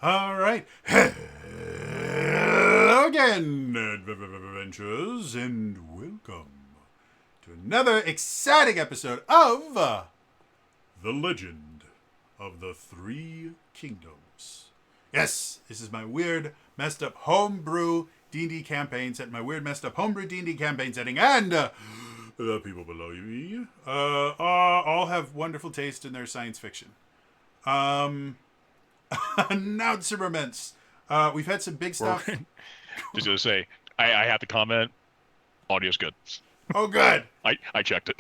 All right. Hello again, adventurers, and welcome to another exciting episode of The Legend of the Three Kingdoms. Yes, this is my weird, messed up homebrew D&D campaign set in my weird, messed up homebrew D&D campaign setting, and the people below me all have wonderful taste in their science fiction. Announcements. We've had some big stuff. Just gonna say, I have to comment. Audio's good. Oh, good. I checked it.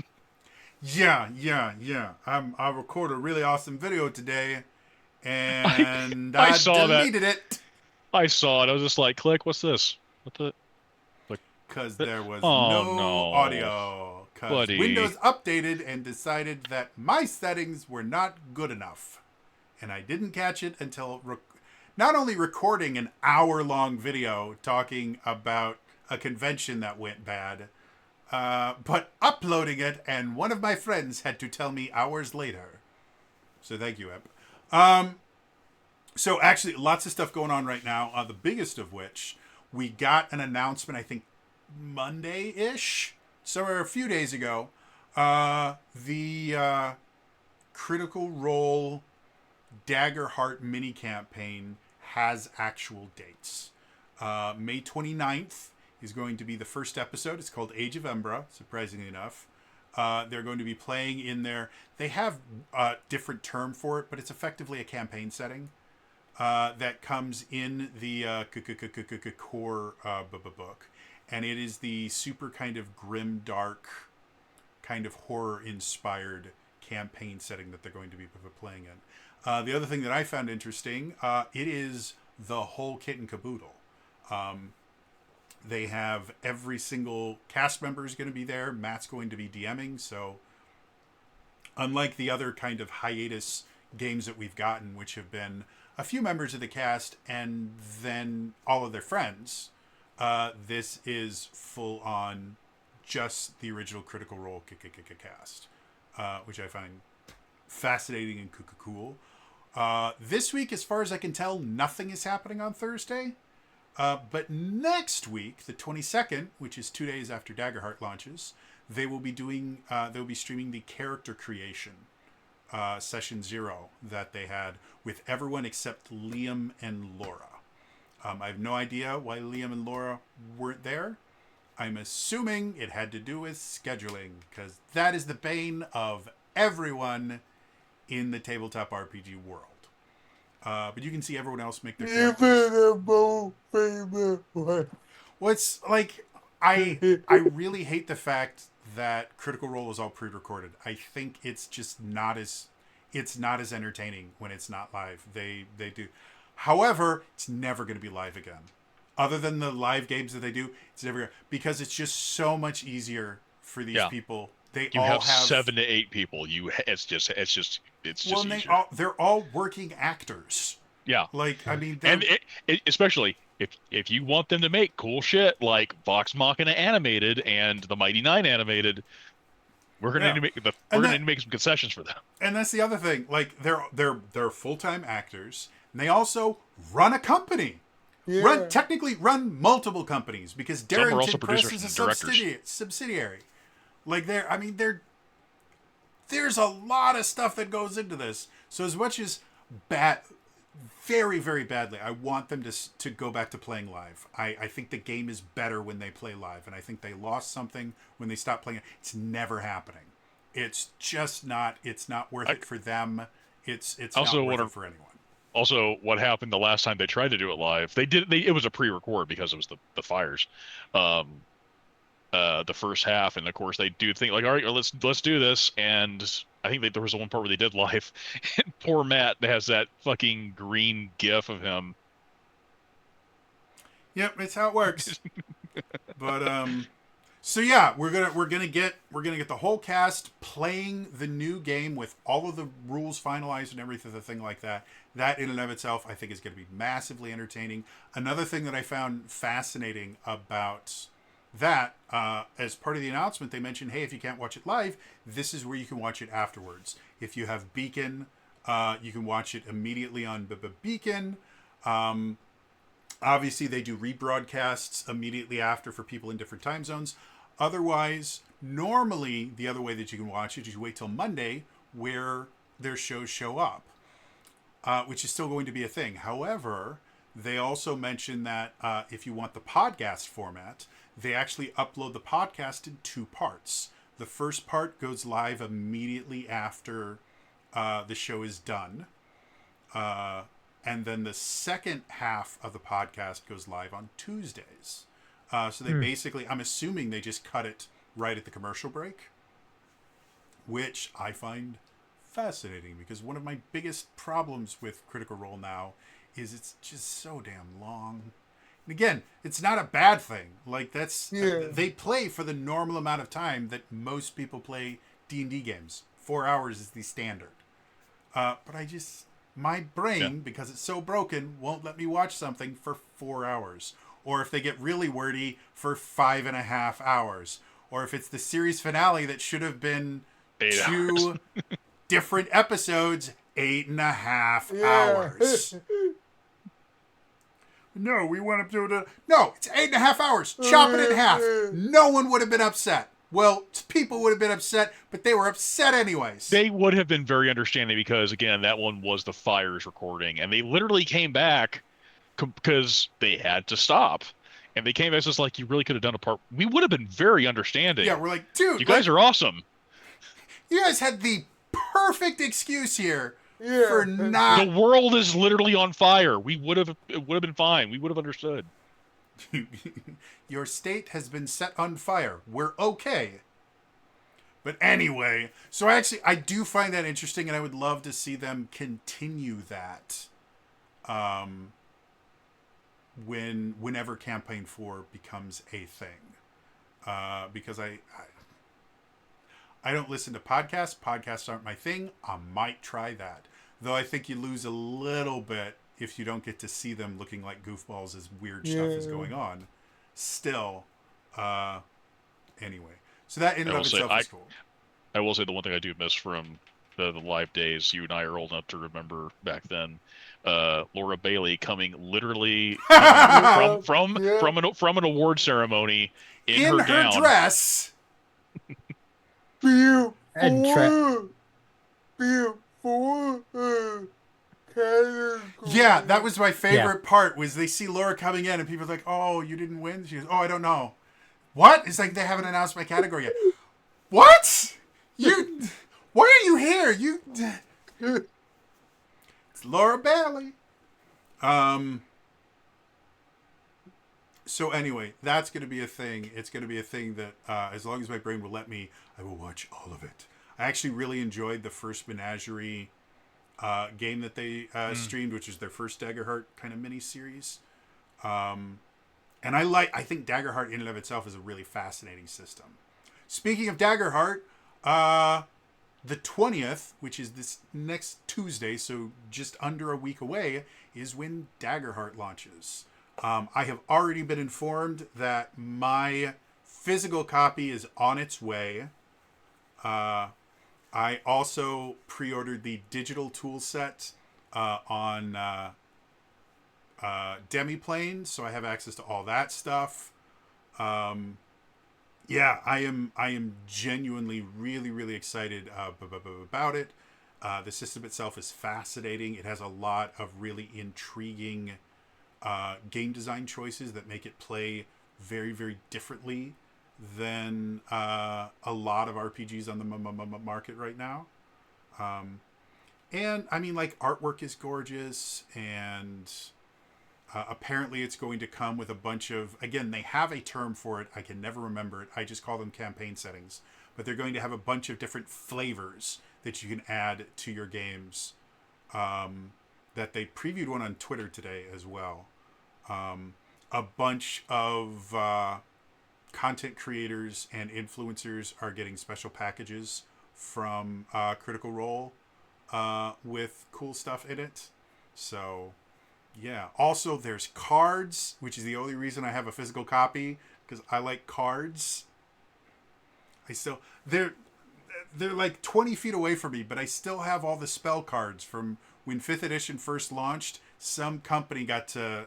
Yeah. I'll record a really awesome video today, I and I I saw that. deleted it I saw it. I was just like, click. What's this? What the? Like, because there was oh no no, audio. Because buddy. Windows updated and decided that my settings were not good enough, and I didn't catch it until not only recording an hour-long video talking about a convention that went bad, but uploading it, and one of my friends had to tell me hours later. So thank you, Ep. So actually, lots of stuff going on right now. The biggest of which, we got an announcement, I think Monday-ish, so a few days ago. The Critical Role Daggerheart mini campaign has actual dates. May 29th is going to be the first episode. It's called Age of Embra, surprisingly enough. They're going to be playing in there. They have a different term for it, but it's effectively a campaign setting that comes in the core book. And it is the super kind of grim, dark, kind of horror-inspired campaign setting that they're going to be playing in. The other thing that I found interesting, it is the whole kit and caboodle. They have every single cast member is going to be there. Matt's going to be DMing, so unlike the other kind of hiatus games that we've gotten, which have been a few members of the cast and then all of their friends, this is full on just the original Critical Role cast, which I find fascinating and cool. This week, as far as I can tell, nothing is happening on Thursday. But next week, the 22nd, which is 2 days after Daggerheart launches, they will be streaming the character creation session 0 that they had with everyone except Liam and Laura. I have no idea why Liam and Laura weren't there. I'm assuming it had to do with scheduling, because that is the bane of everyone in the tabletop RPG world. But you can see everyone else make their characters. What's like, I really hate the fact that Critical Role is all pre-recorded. I think it's just not as entertaining when it's not live. They do. However, it's never going to be live again. Other than the live games that they do, it's never, because it's just so much easier for these Yeah, people. They you all have have 7 to 8 people. It's well, just and easier. they're all working actors. Yeah, Like, I mean, they're and especially if you want them to make cool shit like Vox Machina animated and the Mighty Nine animated, yeah, we're and gonna need that to make some concessions for them. and that's the other thing. Like, they're full-time actors, and they also run a company. Yeah. Run multiple companies, because Some are also Darrington Press producers is a and directors. subsidiary. Like, there's a lot of stuff that goes into this. So as much as bad, very, very badly, I want them to go back to playing live. I think the game is better when they play live, and I think they lost something when they stopped playing it. It's never happening. It's just not. It's not worth I it for them. It's also not worth want it to for anyone. Also, what happened the last time they tried to do it live? It was a pre-record because it was the fires, um, the first half, and of course they do think like, all right, let's do this, and I think there was the one part where they did live, and poor Matt has that fucking green gif of him. Yep, it's how it works. But so yeah, we're gonna get the whole cast playing the new game with all of the rules finalized and everything, the thing like that. That in and of itself, I think, is going to be massively entertaining. Another thing that I found fascinating about that, as part of the announcement, they mentioned, hey, if you can't watch it live, this is where you can watch it afterwards. If you have Beacon, you can watch it immediately on Beacon. Obviously, they do rebroadcasts immediately after for people in different time zones. Otherwise, normally the other way that you can watch it is you wait till Monday where their shows show up, which is still going to be a thing. However, they also mention that if you want the podcast format, they actually upload the podcast in 2 parts. The first part goes live immediately after the show is done. And then the second half of the podcast goes live on Tuesdays. So they basically, I'm assuming they just cut it right at the commercial break, which I find fascinating because one of my biggest problems with Critical Role now is it's just so damn long. And again, it's not a bad thing. Like they play for the normal amount of time that most people play D&D games. 4 hours is the standard. But my brain, because it's so broken, won't let me watch something for 4 hours. Or if they get really wordy, for 5.5 hours. Or if it's the series finale that should have been 2 different episodes, 8.5 hours. No, we want to do it. No, it's 8.5 hours. Chop it in half. No one would have been upset. Well, people would have been upset, but they were upset anyways. They would have been very understanding because, again, that one was the Fires recording, and they literally came back because they had to stop. And they came back just like, you really could have done a part. We would have been very understanding. Yeah, we're like, dude. You guys are awesome. You guys had the perfect excuse here for not. The world is literally on fire. It would have been fine. We would have understood. Your state has been set on fire. We're okay. But anyway, so I do find that interesting, and I would love to see them continue that. Whenever Campaign 4 becomes a thing, because I don't listen to podcasts. Podcasts aren't my thing. I might try that, though. I think you lose a little bit if you don't get to see them looking like goofballs as weird stuff is going on. Still, anyway. So that in and of itself is cool. I will say the one thing I do miss from the live days, you and I are old enough to remember back then, Laura Bailey coming literally from an award ceremony in her gown. Dress. Yeah, that was my favorite part. Was they see Laura coming in and people are like, "Oh, you didn't win." She goes, "Oh, I don't know." What? It's like they haven't announced my category yet. What? Why are you here? It's Laura Bailey. So anyway, that's going to be a thing. It's going to be a thing that, as long as my brain will let me, I will watch all of it. I actually really enjoyed the first Menagerie game that they streamed, which is their first Daggerheart kind of mini-series. And I think Daggerheart in and of itself is a really fascinating system. Speaking of Daggerheart, the 20th, which is this next Tuesday, so just under a week away, is when Daggerheart launches. I have already been informed that my physical copy is on its way. I also pre-ordered the digital tool set on Demiplane, so I have access to all that stuff. Yeah, I am genuinely really, really excited about it. The system itself is fascinating. It has a lot of really intriguing game design choices that make it play very, very differently than a lot of RPGs on the market right now. And I mean, like, artwork is gorgeous, and apparently it's going to come with a bunch of, again, they have a term for it. I can never remember it. I just call them campaign settings. But they're going to have a bunch of different flavors that you can add to your games. That they previewed one on Twitter today as well. A bunch of content creators and influencers are getting special packages from Critical Role with cool stuff in it. So, yeah. Also, there's cards, which is the only reason I have a physical copy, because I like cards. They're like 20 feet away from me, but I still have all the spell cards from when 5th edition first launched, some company got the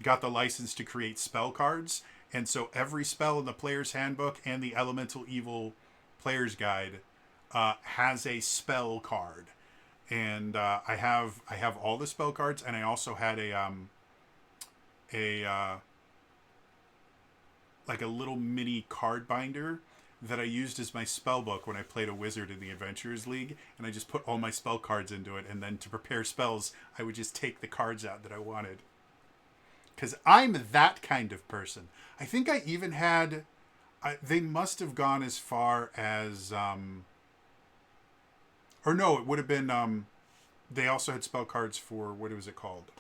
license to create spell cards, and so every spell in the player's handbook and the Elemental Evil player's guide has a spell card. And I have all the spell cards, and I also had like a little mini card binder that I used as my spell book when I played a wizard in the Adventurers League, and I just put all my spell cards into it, and then to prepare spells, I would just take the cards out that I wanted. Because I'm that kind of person. I think I even had... they must have gone as far as... or no, it would have been... they also had spell cards for... What was it called?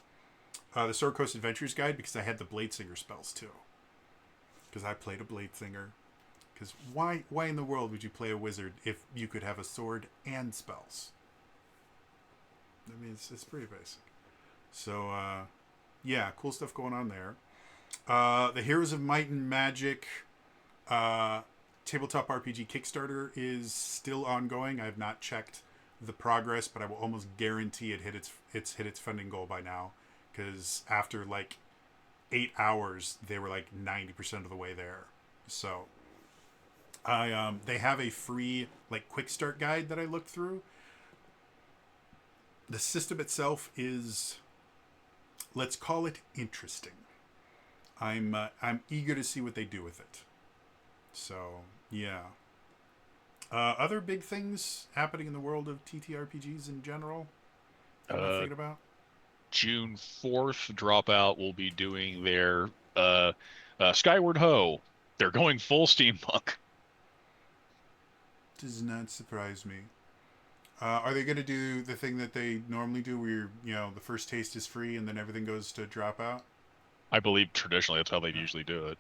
The Sword Coast Adventures Guide, because I had the Bladesinger spells, too. Because I played a Bladesinger. Because why in the world would you play a wizard if you could have a sword and spells? I mean, it's pretty basic. So, yeah, cool stuff going on there. The Heroes of Might and Magic tabletop RPG Kickstarter is still ongoing. I have not checked the progress, but I will almost guarantee it hit its funding goal by now. Because after like 8 hours, they were like 90% of the way there. So, they have a free like quick start guide that I looked through. The system itself is, let's call it, interesting. I'm eager to see what they do with it. So yeah. Other big things happening in the world of TTRPGs in general that I'm thinking about. June 4th, Dropout will be doing their Skyward Ho. They're going full steampunk. Does not surprise me. Are they going to do the thing that they normally do where, the first taste is free and then everything goes to Dropout? I believe traditionally that's how they usually do it.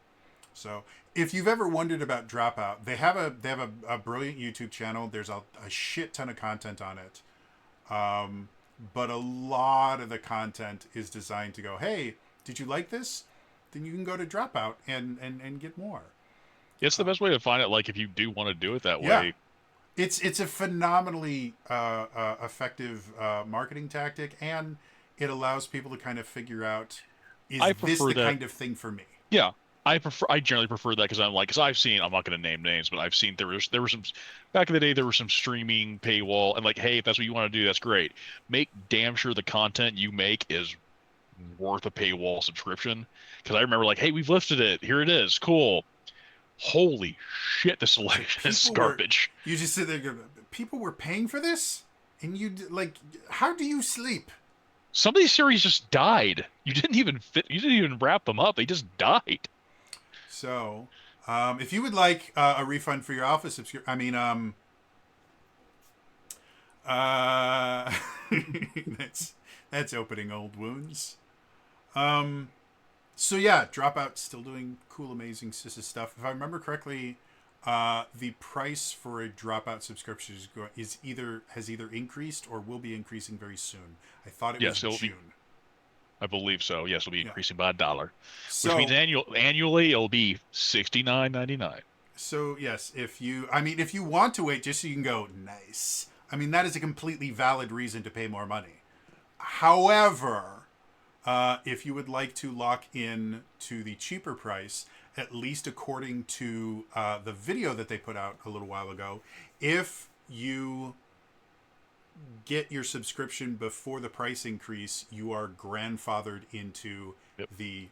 So if you've ever wondered about Dropout, they have a brilliant YouTube channel. There's a shit ton of content on it. But a lot of the content is designed to go, hey, did you like this? Then you can go to Dropout and get more. It's the best way to find it, like, if you do want to do it that Yeah. way. It's a phenomenally effective marketing tactic, and it allows people to kind of figure out, is this the kind of thing for me? Yeah. I generally prefer that because I've seen, I'm not going to name names, but I've seen there were some, back in the day, there was some streaming paywall, and like, hey, if that's what you want to do, that's great. Make damn sure the content you make is worth a paywall subscription. Because I remember, like, hey, we've lifted it. Here it is. Cool. Holy shit, the selection is garbage. You just sit there and go, people were paying for this? And how do you sleep? Some of these series just died. You didn't even wrap them up. They just died. So, if you would like a refund for your Alpha subscription, that's opening old wounds. So yeah, Dropout's still doing cool, amazing Sissa stuff. If I remember correctly, the price for a Dropout subscription has either increased or will be increasing very soon. I thought it was June. I believe so. Yes, it'll be increasing by $1, which means annually it'll be $69.99. So yes, if you want to wait just so you can go, nice. I mean, that is a completely valid reason to pay more money. However, if you would like to lock in to the cheaper price, at least according to the video that they put out a little while ago, if you get your subscription before the price increase, you are grandfathered into the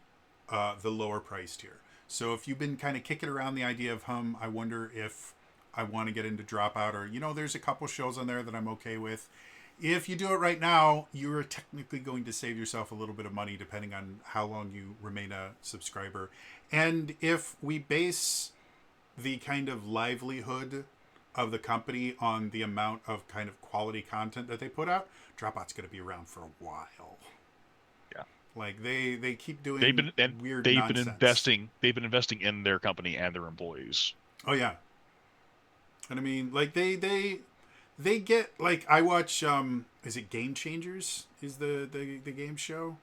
lower price tier. So if you've been kind of kicking around the idea of, I wonder if I want to get into Dropout, or, there's a couple shows on there that I'm okay with. If you do it right now, you're technically going to save yourself a little bit of money depending on how long you remain a subscriber. And if we base the kind of livelihood of the company on the amount of kind of quality content that they put out, Dropout's going to be around for a while. Yeah. Like they keep doing weird nonsense. They've been investing in their company and their employees. Oh yeah. And I mean, like they get, like, I watch is it Game Changers is the game show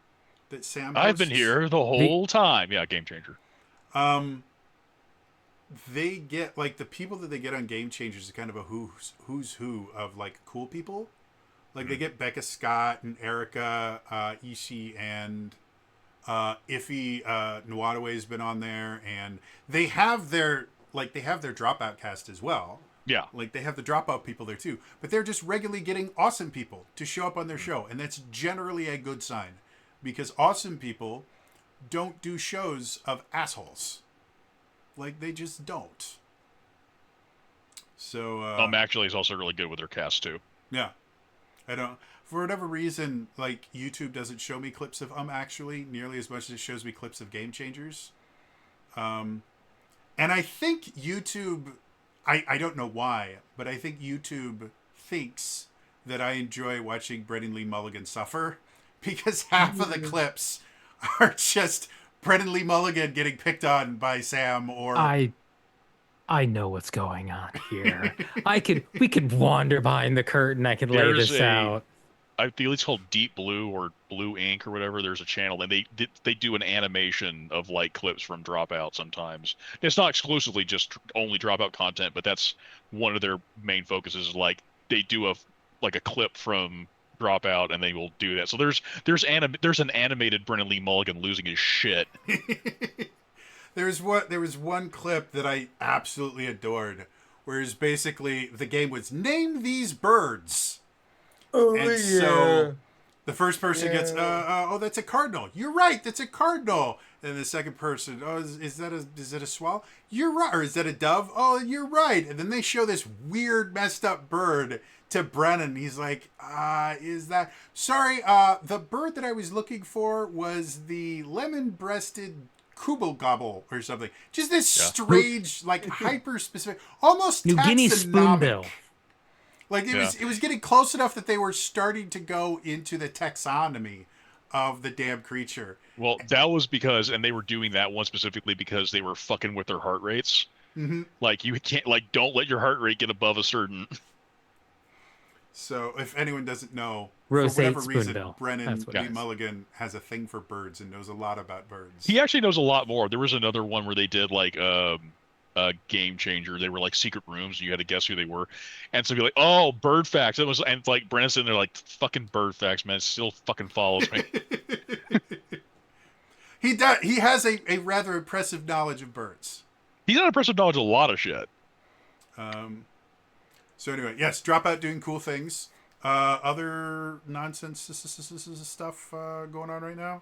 that Sam hosts? I've been here the whole time. Yeah, Game Changer. They get, like, the people that they get on Game Changers is kind of a who's who of, like, cool people. Like they get Becca Scott and Erica Ishii and Iffy Nwadawe's been on there, and they have their dropout cast as well. Yeah. Like they have the dropout people there too, but they're just regularly getting awesome people to show up on their show, and that's generally a good sign because awesome people don't do shows of assholes. Like they just don't. So Actually, is also really good with their cast too. yeah, I don't. For whatever reason, like YouTube doesn't show me clips of Actually nearly as much as it shows me clips of Game Changers. And I think YouTube, I don't know why, but I think YouTube thinks that I enjoy watching Brennan Lee Mulligan suffer because half of the clips are just Brennan Lee Mulligan getting picked on by Sam or I know what's going on here. We could wander behind the curtain. I can lay There's this out. I think it's called Deep Blue or Blue Ink or whatever. There's a channel, and they do an animation of like clips from Dropout sometimes. It's not exclusively just only Dropout content, but that's one of their main focuses. Like they do a clip from Dropout, and they will do that. So there's an animated Brennan Lee Mulligan losing his shit. There was one clip that I absolutely adored, whereas basically the game was name these birds. So the first person gets, oh, that's a cardinal. You're right, that's a cardinal. And the second person, oh, is that a swallow? You're right. Or is that a dove? Oh, you're right. And then they show this weird, messed up bird to Brennan. He's like, is that? Sorry, the bird that I was looking for was the lemon-breasted Kubel Gobble or something. Just this strange, like hyper-specific, almost New Guinea spoonbill. Like it was getting close enough that they were starting to go into the taxonomy of the damn creature. Well, that was because, and they were doing that one specifically because they were fucking with their heart rates. Mm-hmm. Like you can't, like, don't let your heart rate get above a certain. So if anyone doesn't know, Rose for whatever spoonbill. reason, Brennan Lee Mulligan has a thing for birds and knows a lot about birds. He actually knows a lot more. There was another one where they did like a Game Changer. They were like secret rooms, and you had to guess who they were. And so be like, oh, bird facts. It was, and like Brennan's sitting there like, fucking bird facts, man. It still fucking follows me. He does. He has a rather impressive knowledge of birds. He's got impressive knowledge of a lot of shit. So anyway, yes, Dropout doing cool things. Other nonsense stuff going on right now.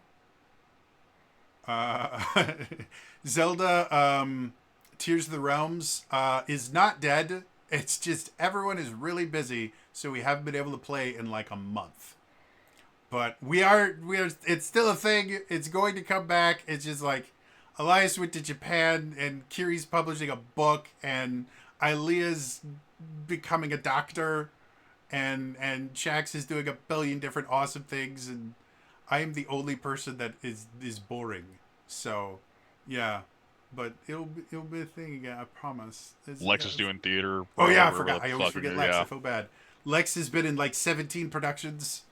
Zelda Tears of the Realms is not dead. It's just everyone is really busy, so we haven't been able to play in like a month. But we are. It's still a thing. It's going to come back. It's just like Elias went to Japan, and Kiri's publishing a book, and Ilea's becoming a doctor, and Shax is doing a billion different awesome things, and I am the only person that is boring. So, yeah, but it'll be a thing again. I promise. Lex is doing theater. Oh yeah, I forgot. I always forget Lex. I feel bad. Lex has been in like 17 productions.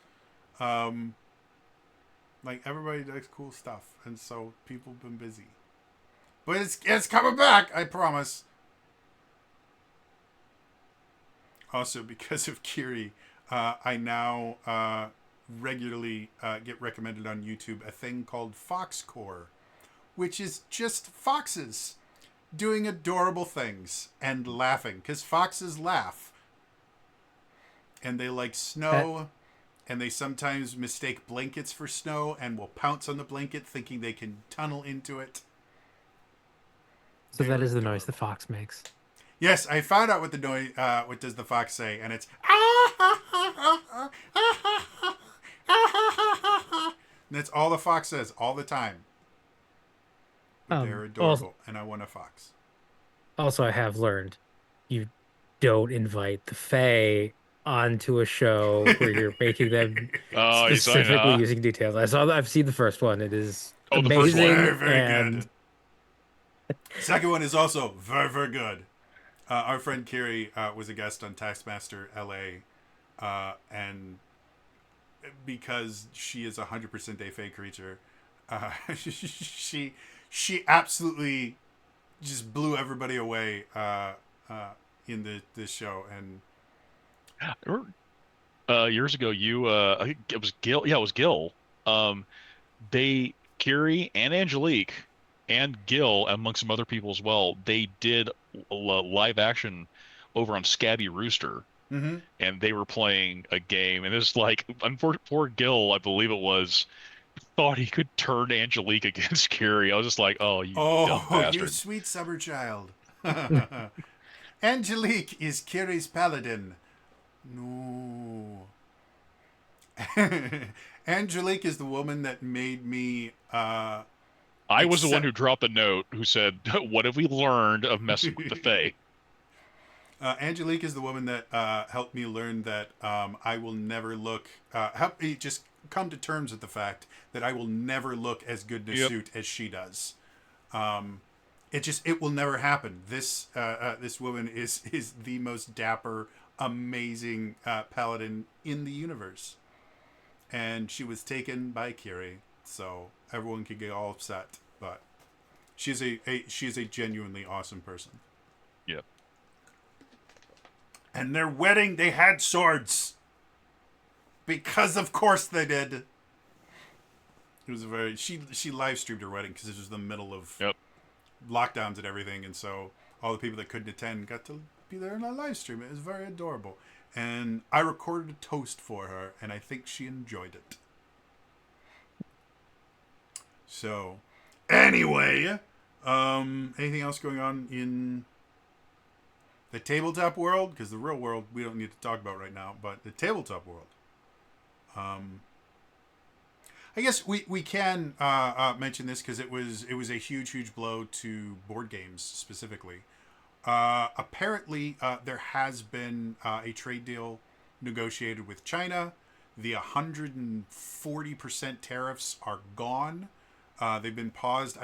Like everybody does cool stuff, and so people have been busy. But it's coming back. I promise. Also, because of Kiri, I now regularly get recommended on YouTube a thing called Foxcore, which is just foxes doing adorable things and laughing, because foxes laugh. And they like snow, and they sometimes mistake blankets for snow and will pounce on the blanket thinking they can tunnel into it. So that is the noise the fox makes. Yes, I found out what the noise. What does the fox say? And it's. And that's all the fox says all the time. But they're adorable, and I want a fox. Also, I have learned you don't invite the Fae onto a show where you're making them specifically using details. I've seen the first one. It is amazing. Very good. Second one is also very, very good. Our friend Kiri was a guest on Taskmaster LA, and because she is 100% a Fae creature, she absolutely just blew everybody away in this show. And years ago, I think it was Gil. Yeah, it was Gil. Um, Kiri and Angelique and Gil, among some other people as well, they did live action over on Scabby Rooster, Mm-hmm. and they were playing a game, and it's like, unfortunately, poor Gil, I believe it was, thought he could turn Angelique against Kiri. I was just like, oh, you dumb Oh, you bastard. sweet summer child. Angelique is Kiri's paladin. No. Angelique is the woman that made me I was the one accept. who dropped the note who said, what have we learned of messing with the Fae? Angelique is the woman that helped me learn that I will never look. Help me just come to terms with the fact that I will never look as good in a Yep. suit as she does. It will never happen. This woman is the most dapper, amazing paladin in the universe, and she was taken by Kiri, so everyone could get all upset. But she is a genuinely awesome person. Yep. And their wedding, they had swords. Because of course they did. It was a very she live streamed her wedding because it was the middle of Yep. lockdowns and everything, and so all the people that couldn't attend got to be there in a live stream. It was very adorable, and I recorded a toast for her, and I think she enjoyed it. So, anyway, anything else going on in the tabletop world? Because the real world we don't need to talk about right now, but the tabletop world. I guess we can mention this because it was a huge blow to board games specifically. Apparently, there has been a trade deal negotiated with China. The 140% tariffs are gone. They've been paused.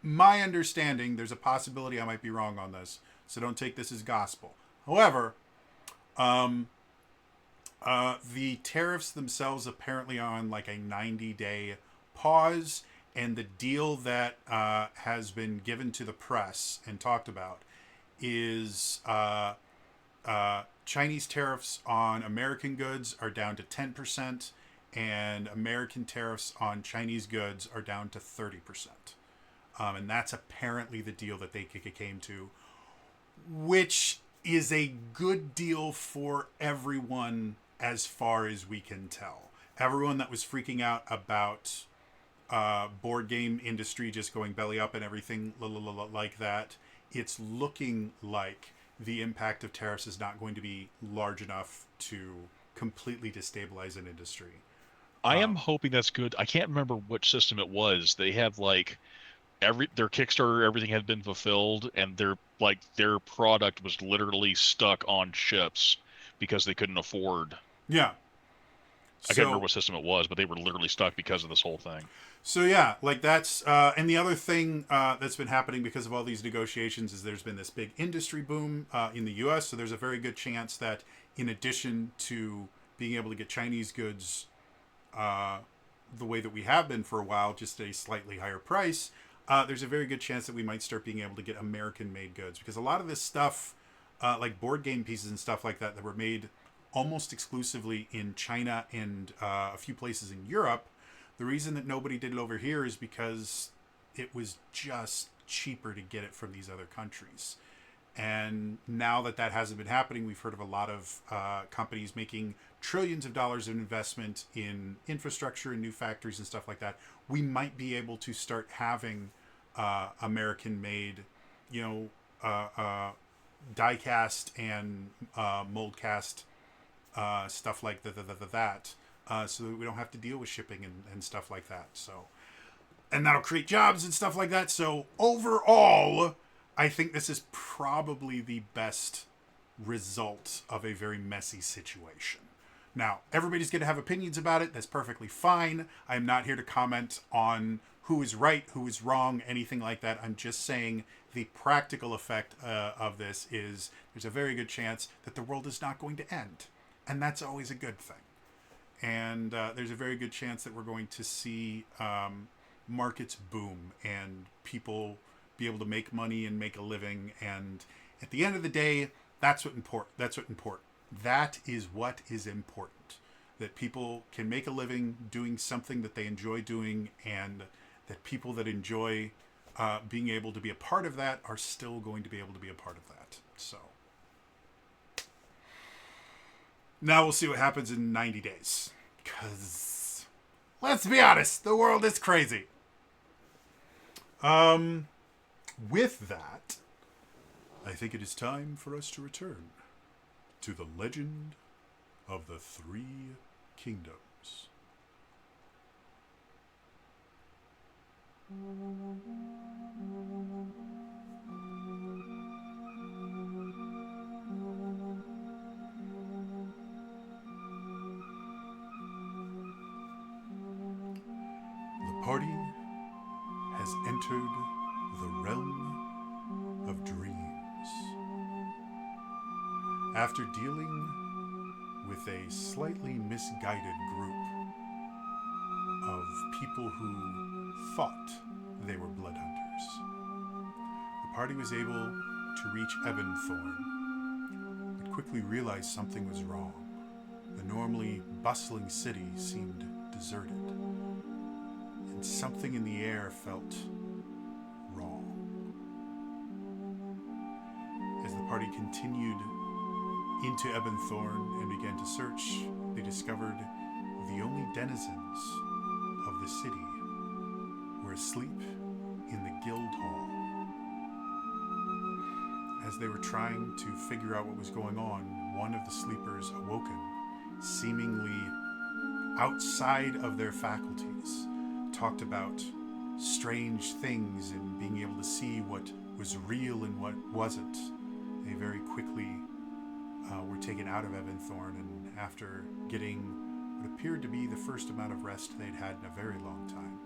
My understanding, there's a possibility I might be wrong on this, so don't take this as gospel. However, the tariffs themselves apparently are on like a 90-day pause, and the deal that has been given to the press and talked about is Chinese tariffs on American goods are down to 10%, and American tariffs on Chinese goods are down to 30%. And that's apparently the deal that they came to, which is a good deal for everyone as far as we can tell. Everyone that was freaking out about board game industry just going belly up and everything like that, it's looking like the impact of tariffs is not going to be large enough to completely destabilize an industry. I am hoping that's good. I can't remember which system it was. They have like their Kickstarter, everything had been fulfilled, and their product was literally stuck on ships because they couldn't afford. Yeah. I can't remember what system it was, but they were literally stuck because of this whole thing. So yeah, like that's and the other thing that's been happening because of all these negotiations is there's been this big industry boom in the U.S. So there's a very good chance that in addition to being able to get Chinese goods the way that we have been for a while, just at a slightly higher price, there's a very good chance that we might start being able to get American-made goods, because a lot of this stuff, like board game pieces and stuff like that, that were made almost exclusively in China and a few places in Europe. The reason that nobody did it over here is because it was just cheaper to get it from these other countries. And now that hasn't been happening, we've heard of a lot of companies making trillions of dollars of investment in infrastructure and new factories and stuff like that. We might be able to start having American-made, die cast and mold cast stuff like that, so that we don't have to deal with shipping and stuff like that. So, and that'll create jobs and stuff like that. So overall, I think this is probably the best result of a very messy situation. Now, everybody's going to have opinions about it. That's perfectly fine. I'm not here to comment on who is right, who is wrong, anything like that. I'm just saying the practical effect of this is there's a very good chance that the world is not going to end. And that's always a good thing. And there's a very good chance that we're going to see markets boom and people be able to make money and make a living. And at the end of the day, that's what important. That is what is important. That people can make a living doing something that they enjoy doing, and that people that enjoy being able to be a part of that are still going to be able to be a part of that. So now we'll see what happens in 90 days. Because, let's be honest, the world is crazy. With that, I think it is time for us to return to the legend of the Three Kingdoms. The party has entered the realm of dreams. After dealing with a slightly misguided group of people who thought they were blood hunters, the party was able to reach Ebonthorn, but quickly realized something was wrong. The normally bustling city seemed deserted, and something in the air felt wrong. As the party continued into Ebonthorn and began to search, they discovered the only denizens of the city were asleep in the guild hall. As they were trying to figure out what was going on, one of the sleepers awoken, seemingly outside of their faculties, talked about strange things and being able to see what was real and what wasn't. They very quickly were taken out of Ebonthorn, and after getting what appeared to be the first amount of rest they'd had in a very long time,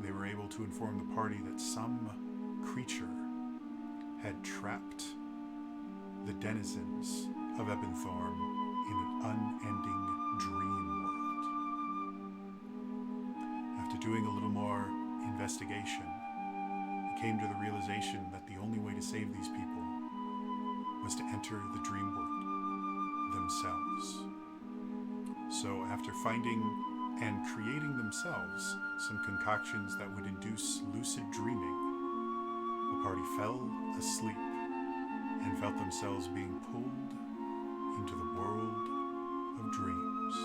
they were able to inform the party that some creature had trapped the denizens of Ebonthorn in an unending dream world. After doing a little more investigation, they came to the realization that the only way to save these people was to enter the dream world themselves. So after finding and creating themselves some concoctions that would induce lucid dreaming, the party fell asleep and felt themselves being pulled into the world of dreams.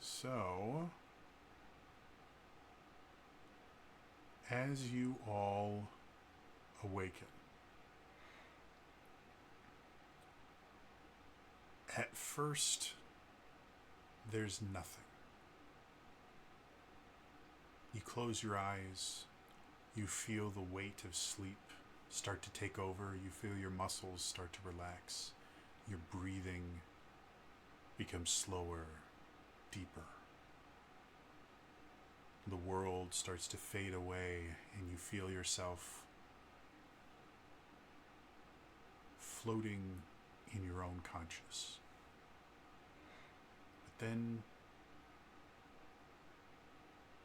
So, as you all awaken, at first, there's nothing. You close your eyes, you feel the weight of sleep start to take over, you feel your muscles start to relax, your breathing becomes slower, deeper. The world starts to fade away and you feel yourself floating in your own conscious. But then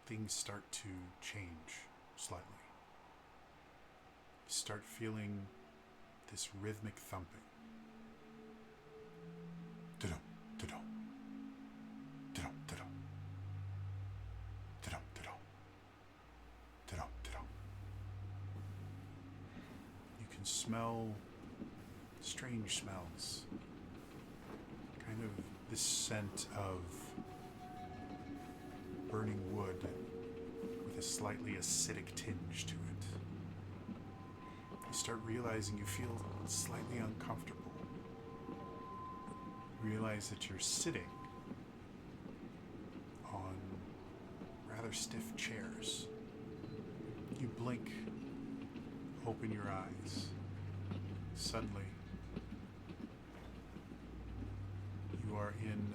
things start to change slightly. You start feeling this rhythmic thumping. Da-dum, da-dum. Da-dum, da-dum. Da-dum, da-dum. Da-dum, da-dum. You can smell strange smells. Kind of this scent of burning wood with a slightly acidic tinge to it. You start realizing you feel slightly uncomfortable. Realize that you're sitting on rather stiff chairs. You blink, open your eyes. Suddenly, you are in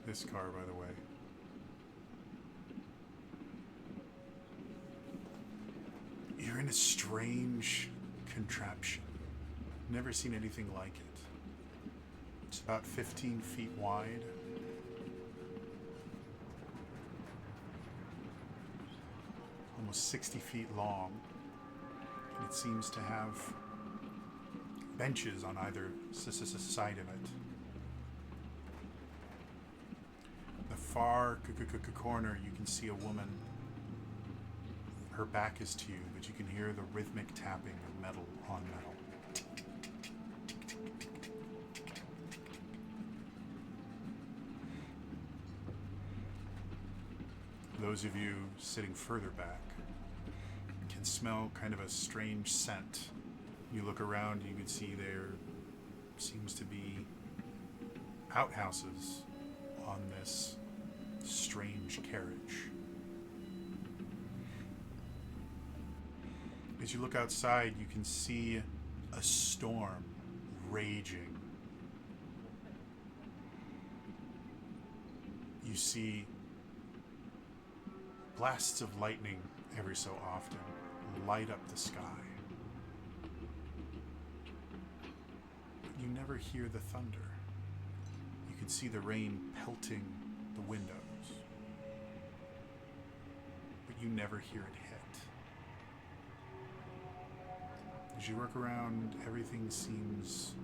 this car, by the way. You're in a strange contraption. Never seen anything like it. It's about 15 feet wide. almost 60 feet long. And it seems to have benches on either side of it. In the far corner, you can see a woman. Her back is to you, but you can hear the rhythmic tapping of metal on metal. Those of you sitting further back can smell kind of a strange scent. You look around, you can see there seems to be outhouses on this strange carriage. As you look outside, you can see a storm raging. You see blasts of lightning every so often light up the sky. But you never hear the thunder. You can see the rain pelting the windows. But you never hear it hit. As you look around, everything seems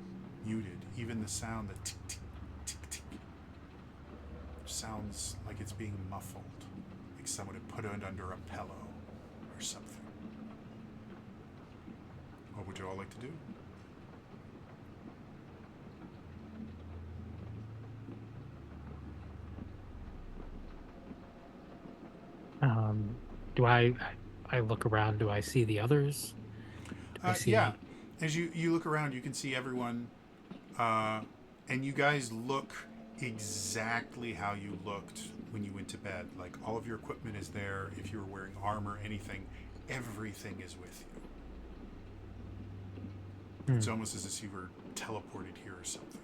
muted. Even the sound, the tick, tick, tick, tick, sounds like it's being muffled. Like someone had put it under a pillow or something. What would you all like to do? Do I look around? Do I see the others? Yeah. As you look around, you can see everyone, and you guys look exactly how you looked when you went to bed. Like, all of your equipment is there. If you were wearing armor, anything, everything is with you. It's almost as if you were teleported here or something.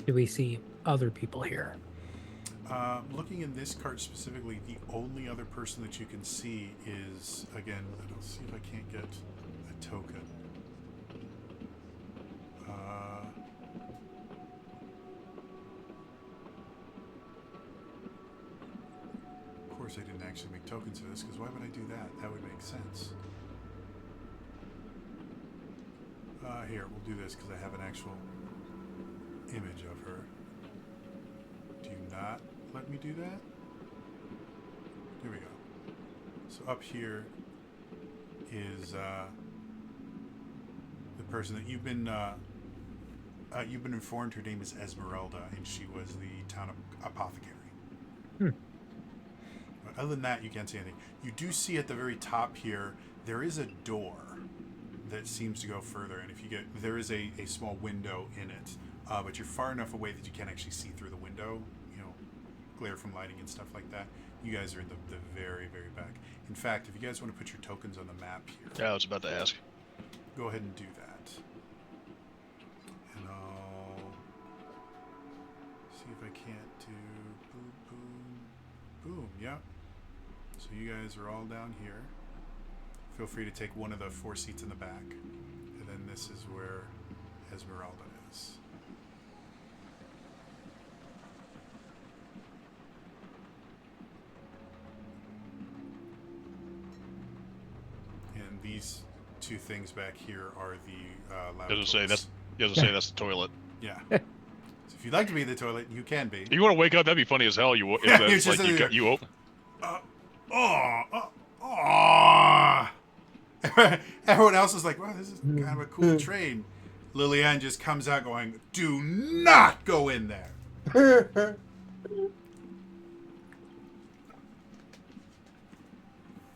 Do we see other people here? Looking in this card specifically, the only other person that you can see is, again, I'll see if I can't get a token. Of course I didn't actually make tokens for this, because why would I do that? That would make sense. Here, we'll do this because I have an actual image of her. Do you not let me do that? Here we go. So up here is the person that you've been informed her name is Esmeralda, and she was the town apothecary. But other than that, you can't see anything. You do see at the very top here, there is a door that seems to go further, and if you get, there is a small window in it, but you're far enough away that you can't actually see through the window, glare from lighting and stuff like that. You guys are in the very, very back. In fact, if you guys want to put your tokens on the map here. Yeah, I was about to ask. Go ahead and do that. And I'll see if I can't do boom, boom, boom. Yeah. So you guys are all down here. Feel free to take one of the 4 seats in the back. And then this is where Esmeralda is. And these two things back here are the lavatories. That's the toilet. Yeah. So if you'd like to be in the toilet, you can be. If you want to wake up, that'd be funny as hell. You open. Everyone else is like, wow, this is kind of a cool train. Lillian just comes out going, do not go in there.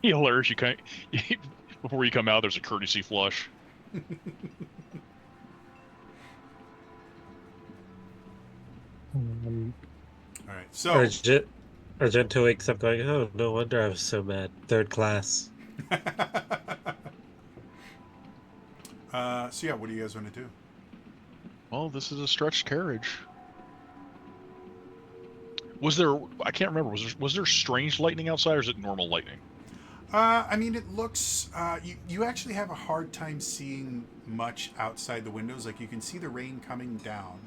He hilarious. You can't. Before you come out, there's a courtesy flush. All right, so Argento wakes up going, oh, no wonder I was so mad. Third class. So yeah, what do you guys want to do? Well, this is a stretched carriage. Was there? I can't remember. Was there strange lightning outside, or is it normal lightning? I mean, it looks. You actually have a hard time seeing much outside the windows. Like, you can see the rain coming down,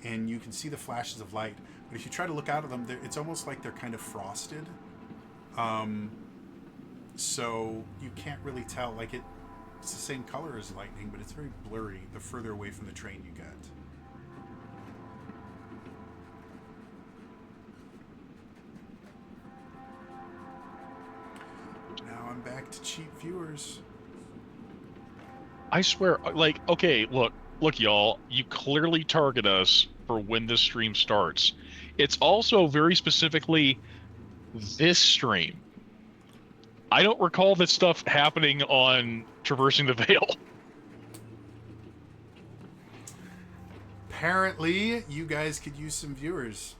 and you can see the flashes of light, But if you try to look out of them, it's almost like they're kind of frosted. So you can't really tell. Like it's the same color as lightning, but it's very blurry the further away from the train you get. Now I'm back to cheap viewers. I swear, like, okay, look, y'all, you clearly target us for when this stream starts. It's also very specifically this stream. I don't recall this stuff happening on Traversing the Veil. Apparently, you guys could use some viewers.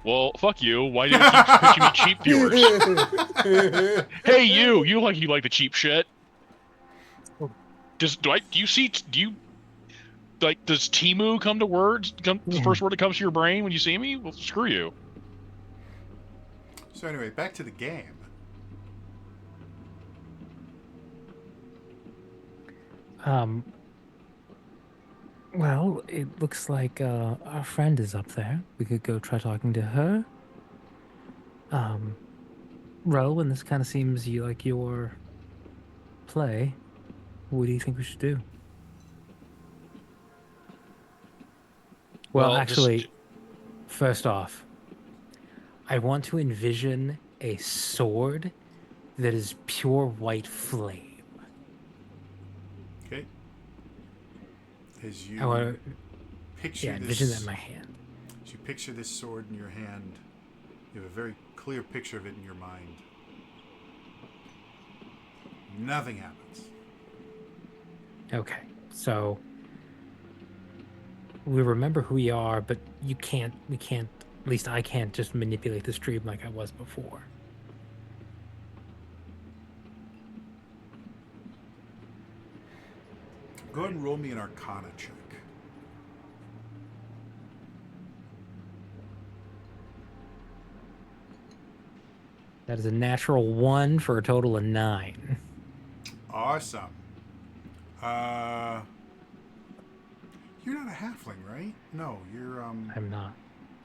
Well, fuck you. Why do you keep pitching me cheap viewers? Hey, you like the cheap shit. Does Timu come to words? The first word that comes to your brain when you see me? Well, screw you. So anyway, back to the game. Well, it looks like our friend is up there. We could go try talking to her. Rowan, this kind of seems like your play. What do you think we should do? Well, actually, first off, I want to envision a sword that is pure white flame. Okay. As you picture this, envision that in my hand. As you picture this sword in your hand, you have a very clear picture of it in your mind. Nothing happens. Okay, so we remember who we are, but we can't, at least I can't just manipulate the stream like I was before. Go ahead and roll me an Arcana check. That is a natural 1 for a total of 9. Awesome. You're not a halfling, right? No, you're I'm not.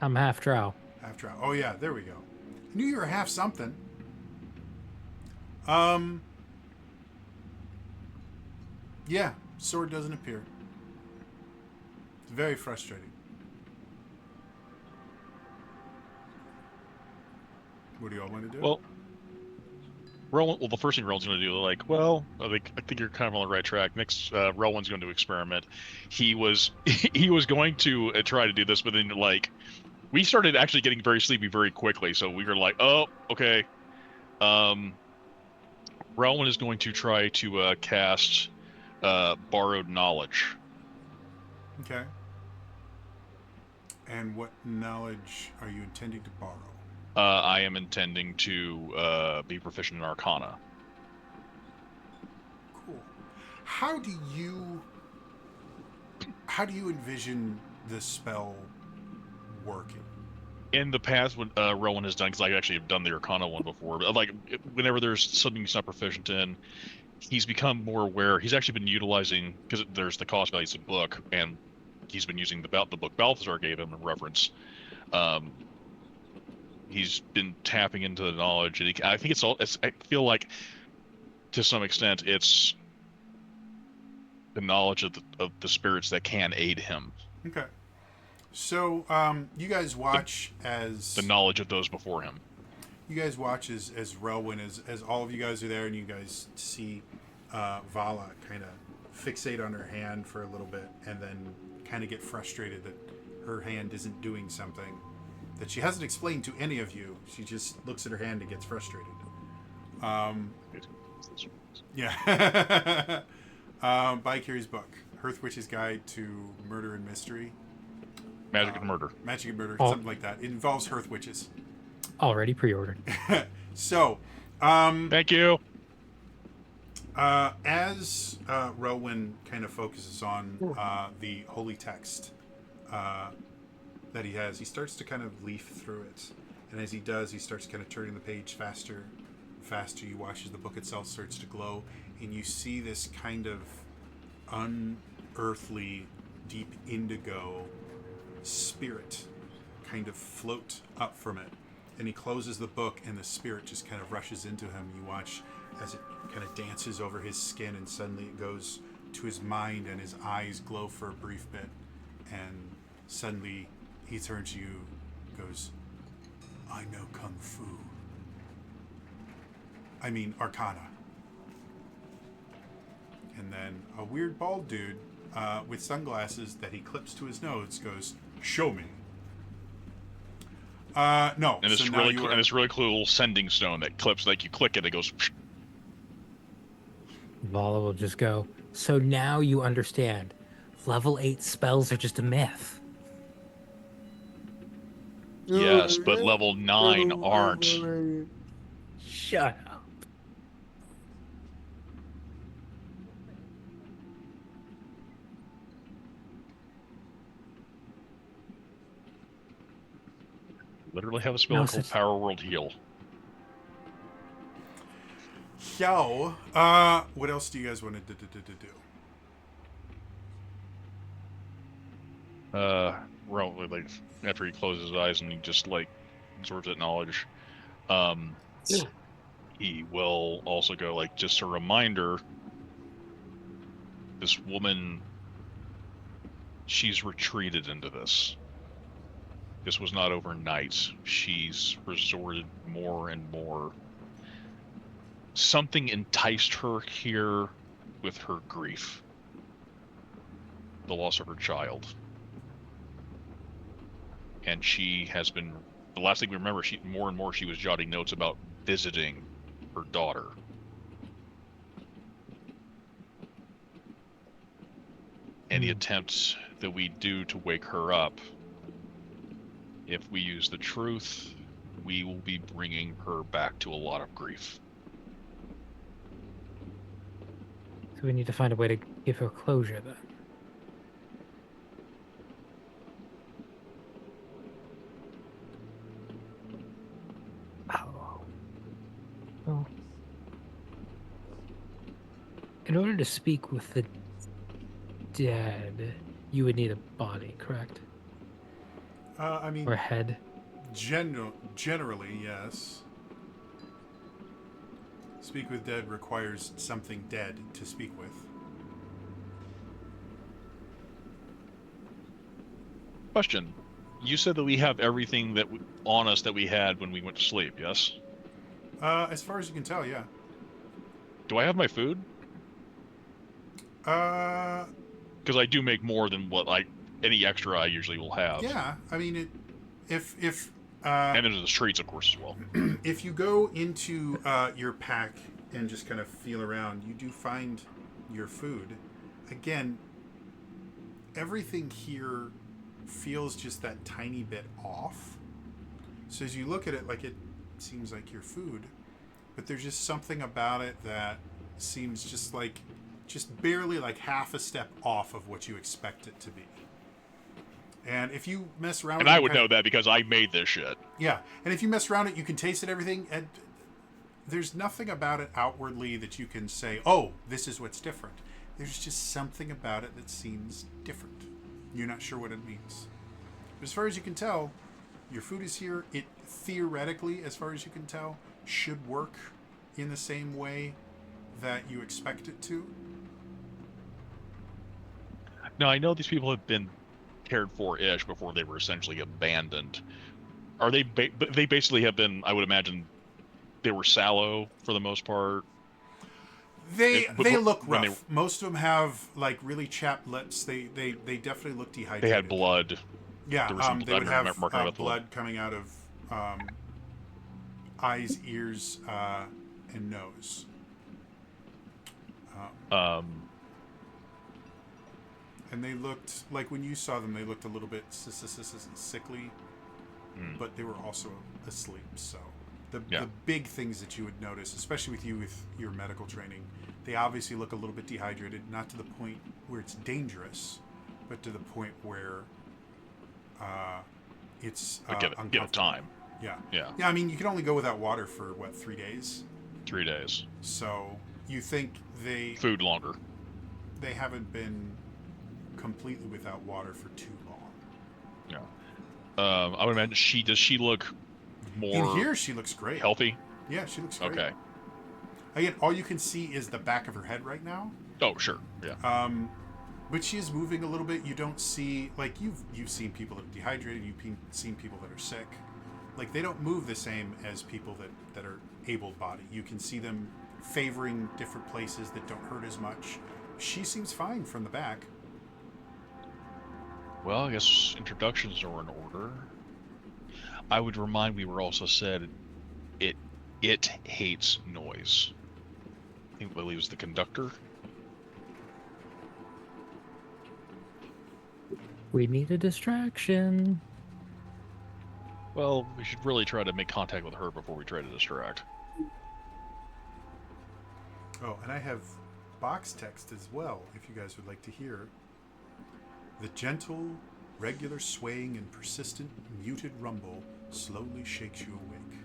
I'm half drow. half drow. Oh yeah, there we go. I knew you were half something. Yeah, sword doesn't appear. It's very frustrating. What do you all want to do? Well, the first thing Rowan's going to do, I think you're kind of on the right track. Next, Rowan's going to experiment. He was going to try to do this, but then we started actually getting very sleepy very quickly. So we were like, oh, okay. Rowan is going to try to cast Borrowed Knowledge. Okay. And what knowledge are you intending to borrow? I am intending to be proficient in Arcana. Cool. How do you envision this spell working? In the past, when Rowan has done, because I actually have done the Arcana one before, but whenever there's something he's not proficient in, he's become more aware. He's actually been utilizing, because there's the cost values of book, and he's been using the book Balthazar gave him in reference. He's been tapping into the knowledge, and I think I feel like, to some extent, it's the knowledge of the spirits that can aid him. Okay. So, you guys watch as... The knowledge of those before him. You guys watch as Relwyn, as all of you guys are there, and you guys see Vala kind of fixate on her hand for a little bit, and then kind of get frustrated that her hand isn't doing something that she hasn't explained to any of you. She just looks at her hand and gets frustrated. Yeah. Buy Carrie's book, Hearthwitch's Guide to Murder and Mystery. Magic and Murder. Magic and Murder, something like that. It involves Hearthwitches. Already pre-ordered. So, thank you. As Relwyn kind of focuses on the holy text that he has, he starts to kind of leaf through it. And as he does, he starts kind of turning the page faster. You watch as the book itself starts to glow, and you see this kind of unearthly, deep indigo spirit kind of float up from it. And he closes the book, and the spirit just kind of rushes into him. You watch as it kind of dances over his skin, and suddenly it goes to his mind, and his eyes glow for a brief bit. And suddenly he turns to you, goes, I know Kung Fu. I mean, Arcana. And then a weird bald dude with sunglasses that he clips to his nose goes, show me. No. And it's and it's really cool sending stone that clips, like you click it, it goes. Vala will just go, so now you understand. Level 8 spells are just a myth. Yes, but level 9 aren't. Shut up. Literally have a spell called Power World Heal. Yo, what else do you guys want to do? Well, like after he closes his eyes and he just like absorbs that knowledge, he will also go like, just a reminder. This woman, she's retreated into this. This was not overnight. She's resorted more and more. Something enticed her here with her grief. The loss of her child. And she has been, the last thing we remember, more and more she was jotting notes about visiting her daughter. Any attempts that we do to wake her up, if we use the truth, we will be bringing her back to a lot of grief. So we need to find a way to give her closure then. Oh. Well, in order to speak with the dead, you would need a body, correct? I mean, or a head? Generally, yes. Speak with dead requires something dead to speak with. Question. You said that we have everything that on us that we had when we went to sleep, yes? As far as you can tell, yeah. Do I have my food? Because I do make more than what any extra I usually will have. Yeah, I mean, if and there's the streets, of course, as well. If you go into your pack and just kind of feel around, you do find your food. Again, everything here feels just that tiny bit off. So as you look at it, like, it seems like your food, but there's just something about it that seems just barely like half a step off of what you expect it to be. And if you mess around, and I would know that because I made this shit. Yeah, and if you mess around it, you can taste it, everything, and there's nothing about it outwardly that you can say, oh, this is what's different. There's just something about it that seems different. You're not sure what it means. But as far as you can tell, your food is here. It theoretically, as far as you can tell, should work in the same way that you expect it to. Now, I know these people have been cared for-ish before they were essentially abandoned. Are they they basically have been, I would imagine, they were sallow for the most part? They look rough. Most of them have like really chapped lips. They definitely look dehydrated. They had blood. Yeah, they would have blood coming out of eyes, ears, and nose. And they looked like, when you saw them, they looked a little bit sickly, but they were also asleep. So the big things that you would notice, especially with you with your medical training, they obviously look a little bit dehydrated, not to the point where it's dangerous, but to the point where it's uncomfortable. Give it time. Yeah. I mean, you can only go without water for 3 days? 3 days. So you think food longer. They haven't been completely without water for too long. Yeah. I would imagine does she look more In here, she looks great. healthy? Yeah, she looks great. Okay. Again, all you can see is the back of her head right now. Oh, sure. Yeah. But she is moving a little bit. You don't see, like, you've seen people that are dehydrated. You've seen people that are sick. Like, they don't move the same as people that are able-bodied. You can see them favoring different places that don't hurt as much. She seems fine from the back. Well, I guess introductions are in order. I would remind we were also said it hates noise. I think Lily was the conductor. We need a distraction. Well, we should really try to make contact with her before we try to distract. Oh, and I have box text as well, if you guys would like to hear. The gentle, regular swaying and persistent, muted rumble slowly shakes you awake.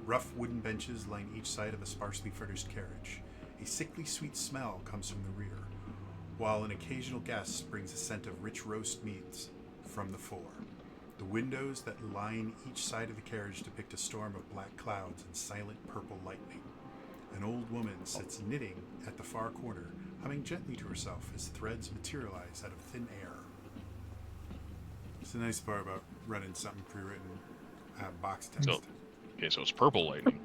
Rough wooden benches line each side of a sparsely furnished carriage. A sickly sweet smell comes from the rear, while an occasional guest brings a scent of rich roast meats from the fore. The windows that line each side of the carriage depict a storm of black clouds and silent purple lightning. An old woman sits knitting at the far corner, humming gently to herself as threads materialize out of thin air. It's the nice part about running something pre-written box text. So it's purple lightning.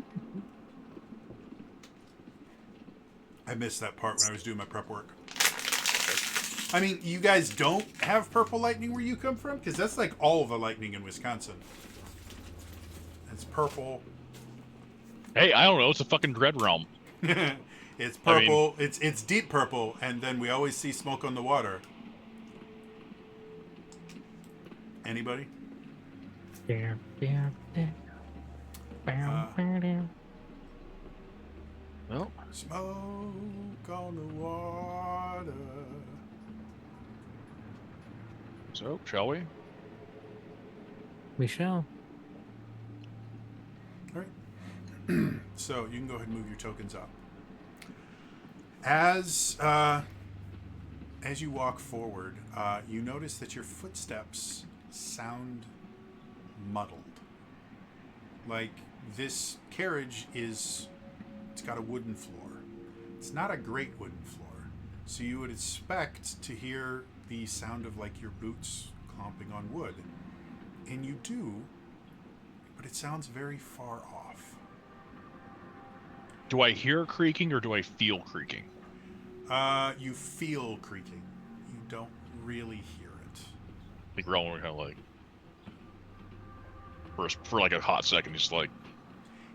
I missed that part when I was doing my prep work. I mean, you guys don't have purple lightning where you come from? Because that's like all the lightning in Wisconsin. It's purple. Hey, I don't know. It's a fucking Dread Realm. It's purple. I mean, it's deep purple, and then we always see smoke on the water. Anybody? Well, smoke on the water. So, shall we? We shall. All right. So you can go ahead and move your tokens up. As you walk forward, you notice that your footsteps sound muddled. Like this carriage it's got a wooden floor. It's not a great wooden floor, so you would expect to hear the sound of like your boots clomping on wood, and you do, but it sounds very far off. Do I hear creaking or do I feel creaking? You feel creaking. You don't really hear it. I think we're all kind of like for like a hot second, just like.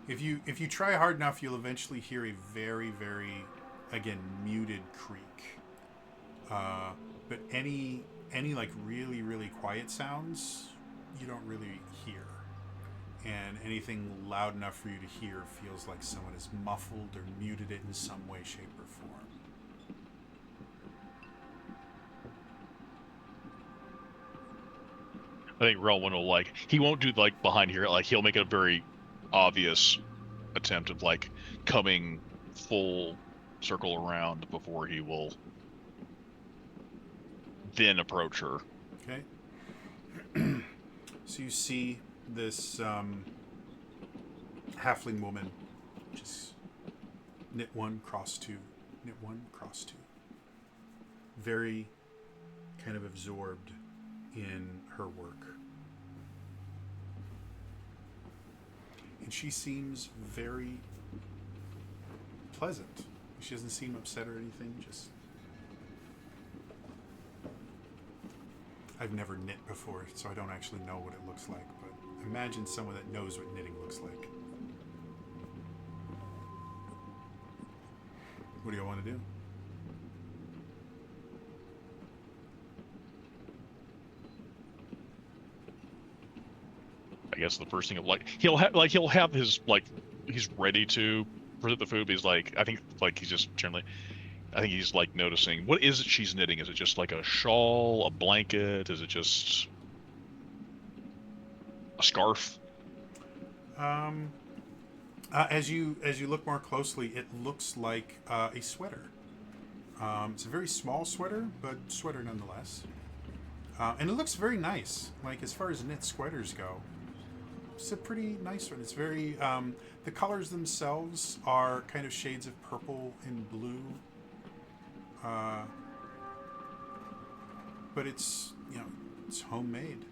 If you try hard enough, you'll eventually hear a very, very, again, muted creak. But any like really, really quiet sounds, you don't really hear. And anything loud enough for you to hear feels like someone has muffled or muted it in some way, shape, or form. I think Relwyn will he won't do like behind here, like he'll make a very obvious attempt of like coming full circle around before he will then approach her. Okay. So you see this halfling woman just knit one, cross two, knit one, cross two. Very kind of absorbed in her work. And she seems very pleasant. She doesn't seem upset or anything, just... I've never knit before, so I don't actually know what it looks like, but imagine someone that knows what knitting looks like. What do you want to do? I guess the first thing of he'll have his he's ready to present the food, but he's I think he's just generally I think he's noticing what is it she's knitting. Is it just like a shawl, a blanket? Is it just a scarf? As you look more closely, it looks like a sweater. It's a very small sweater, but sweater nonetheless. And it looks very nice. Like, as far as knit sweaters go, it's a pretty nice one. It's very, the colors themselves are kind of shades of purple and blue. But it's, it's homemade.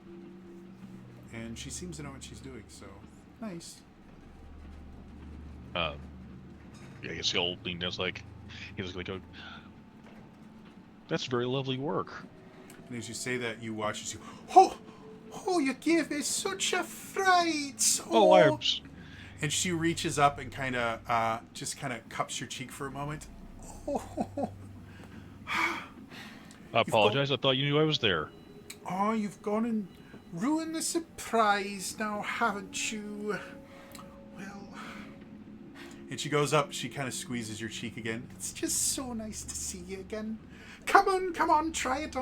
And she seems to know what she's doing, so nice. Yeah, I guess he'll lean down, he's like, that's very lovely work. And as you say that, you watch as you, oh, you gave me such a fright. I'm... And she reaches up and just kind of cups your cheek for a moment. Oh. I apologize. I thought you knew I was there. Oh, you've gone and ruined the surprise now, haven't you? Well... And she goes up, she kind of squeezes your cheek again. It's just so nice to see you again. Come on, try it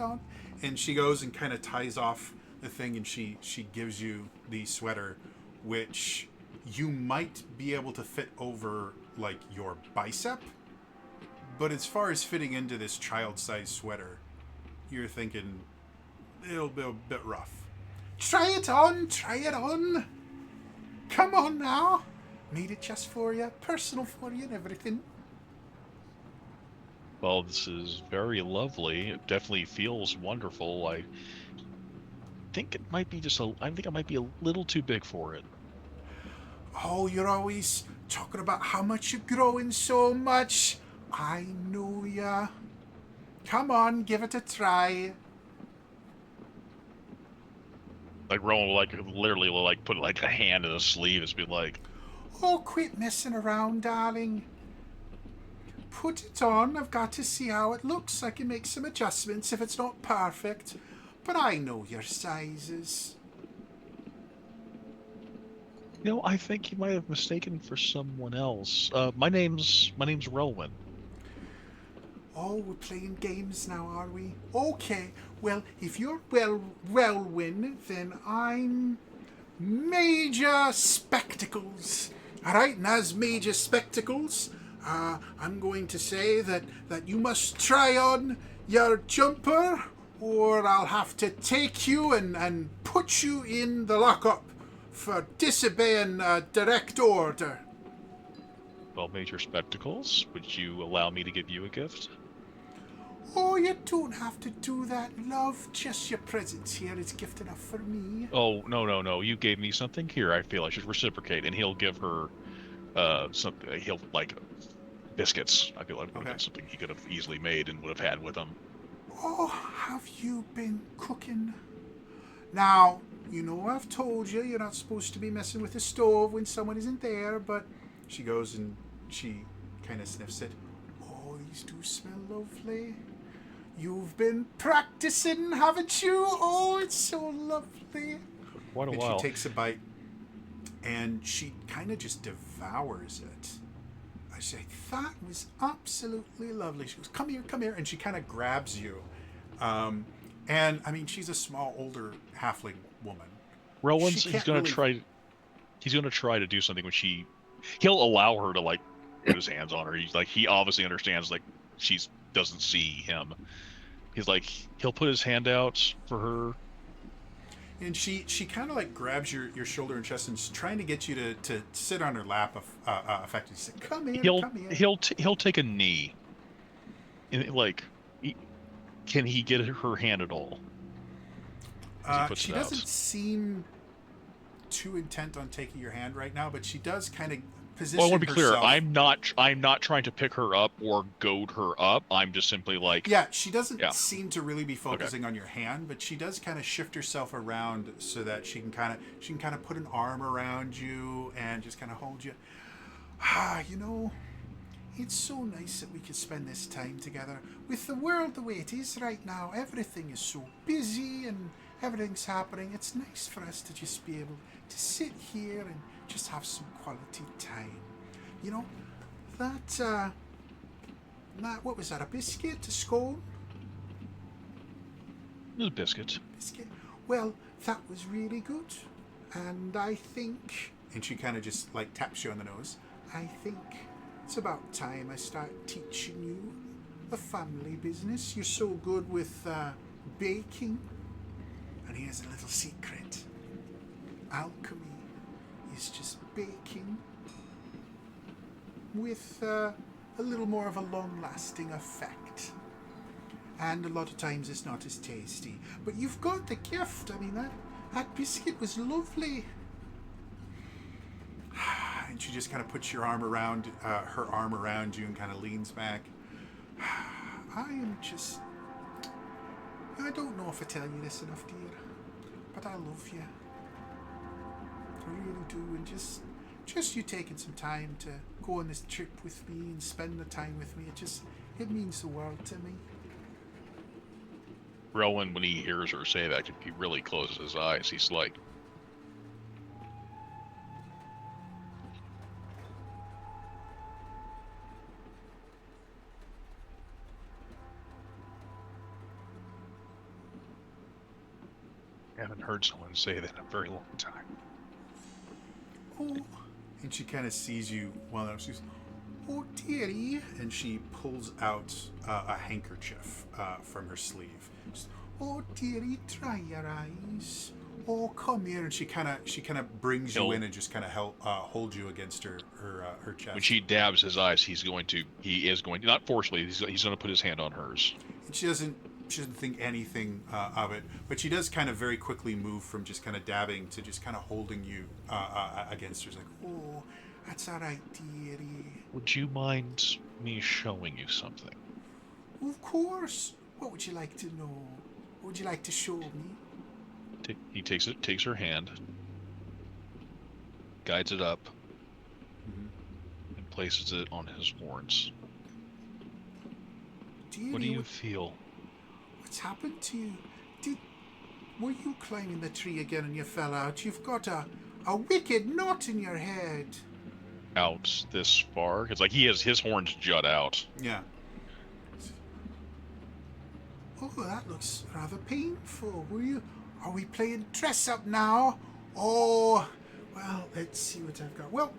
on. And she goes and kind of ties off the thing, and she gives you the sweater, which you might be able to fit over, like, your bicep. But as far as fitting into this child-sized sweater, you're thinking it'll be a bit rough. Try it on. Come on now. Made it just for you, personal for you and everything. Well, this is very lovely. It definitely feels wonderful. I think it might be I think I might be a little too big for it. Oh, you're always talking about how much you're growing so much. I know ya. Come on, give it a try. Like Rowan will literally put a hand in his sleeve and be like, Oh, quit messing around, darling. Put it on. I've got to see how it looks. I can make some adjustments if it's not perfect. But I know your sizes. I think you might have mistaken for someone else. My name's Rowan. Oh, we're playing games now, are we? Okay. Well, if you're Welwyn, then I'm Major Spectacles. All right, and as Major Spectacles, I'm going to say that you must try on your jumper, or I'll have to take you and put you in the lockup for disobeying direct order. Well, Major Spectacles, would you allow me to give you a gift? Oh, you don't have to do that, love. Just your presence here is gift enough for me. Oh, no. You gave me something. Here, I feel I should reciprocate. And he'll give her something. He'll, biscuits. I feel like that's something he could have easily made and would have had with him. Oh, have you been cooking? Now, I've told you you're not supposed to be messing with the stove when someone isn't there, but she goes and she kind of sniffs it. Oh, these do smell lovely. You've been practicing, haven't you? Oh, it's so lovely. Quite a and while. She takes a bite, and she kind of just devours it. I say, that was absolutely lovely. She goes, come here, and she kind of grabs you. And, I mean, she's a small, older halfling woman. Rowan's, he's going to try to do something when he'll allow her to, put his hands on her. He obviously understands, she doesn't see him. He'll put his hand out for her. And she kind of grabs your shoulder and chest and is trying to get you to sit on her lap effectively. She said, come here. He'll take a knee. And can he get her hand at all? She doesn't seem too intent on taking your hand right now, but she does kind of position herself. Well, I want to be clear. I'm not trying to pick her up or goad her up. I'm just simply Yeah, she doesn't seem to really be focusing on your hand, but she does kind of shift herself around so that she can kind of put an arm around you and just kind of hold you. It's so nice that we could spend this time together. With the world the way it is right now, everything is so busy and everything's happening. It's nice for us to just be able to sit here and just have some quality time. That what was that, a biscuit, a scone? It was a biscuit. Well, that was really good. And I think, and she kind of just taps you on the nose, I think it's about time I start teaching you the family business. You're so good with baking. And here's a little secret. Alchemy is just baking with a little more of a long-lasting effect. And a lot of times it's not as tasty. But you've got the gift. I mean, that biscuit was lovely. And she just kind of puts your arm around, her arm around you and kind of leans back. I am just... I don't know if I tell you this enough, dear, but I love you. I really do. And just you taking some time to go on this trip with me and spend the time with me, it means the world to me. Rowan, when he hears her say that, he really closes his eyes. He's like, I haven't heard someone say that in a very long time. Oh, and she kind of sees you well enough. She's, oh, dearie. And she pulls out a handkerchief from her sleeve. She's, oh, dearie, dry your eyes. Oh, come here. And she kind of brings you in and just kind of hold you against her chest. When she dabs his eyes, he is going to, not forcefully, he's going to put his hand on hers. And she doesn't think anything of it, but she does kind of very quickly move from just kind of dabbing to just kind of holding you against her. She's like, oh, that's all right, dearie. Would you mind me showing you something? Of course. What would you like to know? What would you like to show me? He takes her hand, guides it up, and places it on his horns. Dearie, what do you feel? What's happened to you? Were you climbing the tree again and you fell out? You've got a wicked knot in your head. Out this far? It's like his horns jut out. Yeah. Oh, that looks rather painful. Are we playing dress up now? Oh, well, let's see what I've got. Well,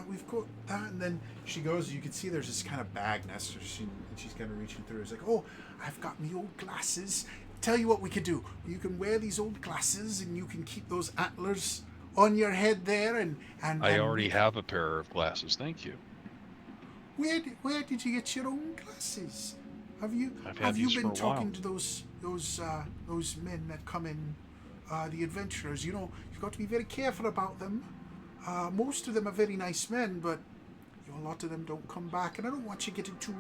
we've got that, and then she goes, you can see there's this kind of bag next to her, and she's kind of reaching through. It's like, oh, I've got me old glasses. Tell you what we could do. You can wear these old glasses, and you can keep those antlers on your head there, and I already have a pair of glasses, thank you. Where did you get your own glasses? Have you been talking to those men that come in, the adventurers? You know, you've got to be very careful about them. Most of them are very nice men, but a lot of them don't come back, and I don't want you getting too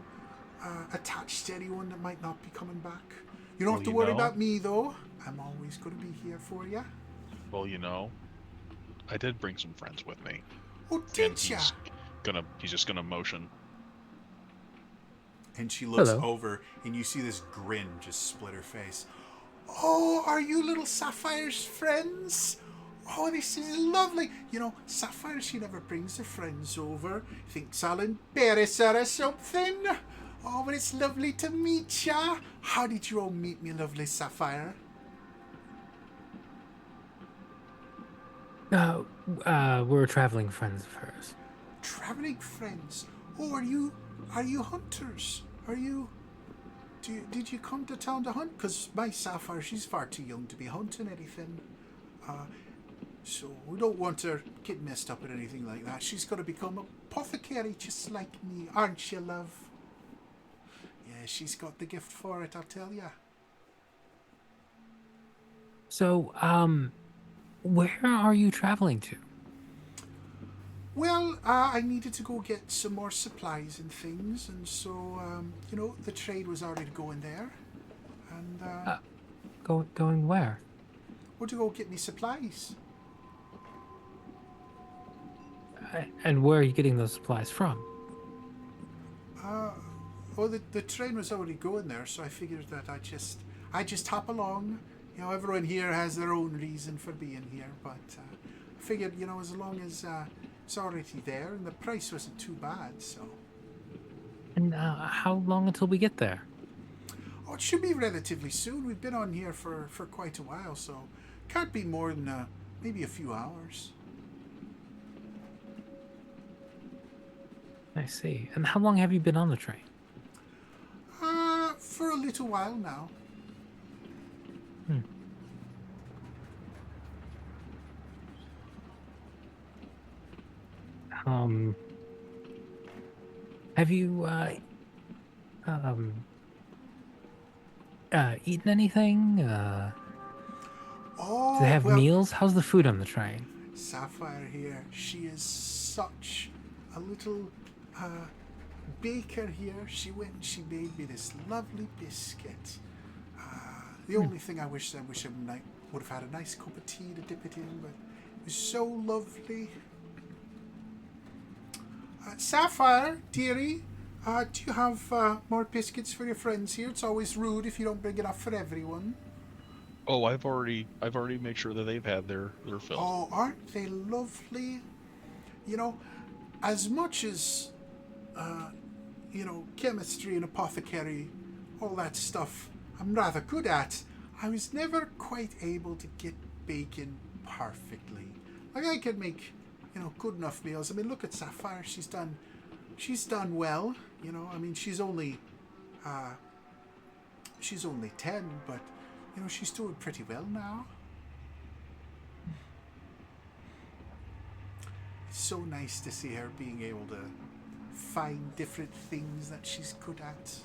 attached to anyone that might not be coming back. You don't have to worry about me, though. I'm always going to be here for you. Well, I did bring some friends with me. Oh, did ya? He's just gonna motion. And she looks over, and you see this grin just split her face. Oh, are you little Sapphire's friends? Oh, this is lovely. Sapphire, she never brings her friends over. Thinks I'll embarrass her or something. Oh, but it's lovely to meet ya. How did you all meet me, lovely Sapphire? We're traveling friends of hers. Traveling friends? Oh, are you hunters? Did you come to town to hunt? Because my Sapphire, she's far too young to be hunting anything. So we don't want her get messed up or anything like that. She's got to become a apothecary just like me, aren't you, love? Yeah, she's got the gift for it, I'll tell ya. So, where are you traveling to? Well, I needed to go get some more supplies and things, and so, the trade was already going there. And, Going where? Well, to go get me supplies. And where are you getting those supplies from? Well, the train was already going there, so I figured that I just hop along. Everyone here has their own reason for being here, but I figured, as long as it's already there and the price wasn't too bad, so. And how long until we get there? Oh, it should be relatively soon. We've been on here for quite a while, so can't be more than maybe a few hours. I see. And how long have you been on the train? For a little while now. Have you um eaten anything? Do they Oh, have well, meals? How's the food on the train? Sapphire here, she is such a little uh, baker here. She went and she made me this lovely biscuit. The only thing I wish I would have had a nice cup of tea to dip it in, but it was so lovely. Sapphire, dearie, do you have more biscuits for your friends here? It's always rude if you don't bring enough for everyone. Oh, I've already made sure that they've had their fill. Oh, aren't they lovely? You know, as much as chemistry and apothecary, all that stuff I'm rather good at, I was never quite able to get bacon perfectly. Like I can make, good enough meals. I mean, look at Sapphire. She's done well. I mean, she's only 10, but she's doing pretty well now. It's so nice to see her being able to find different things that she's good at.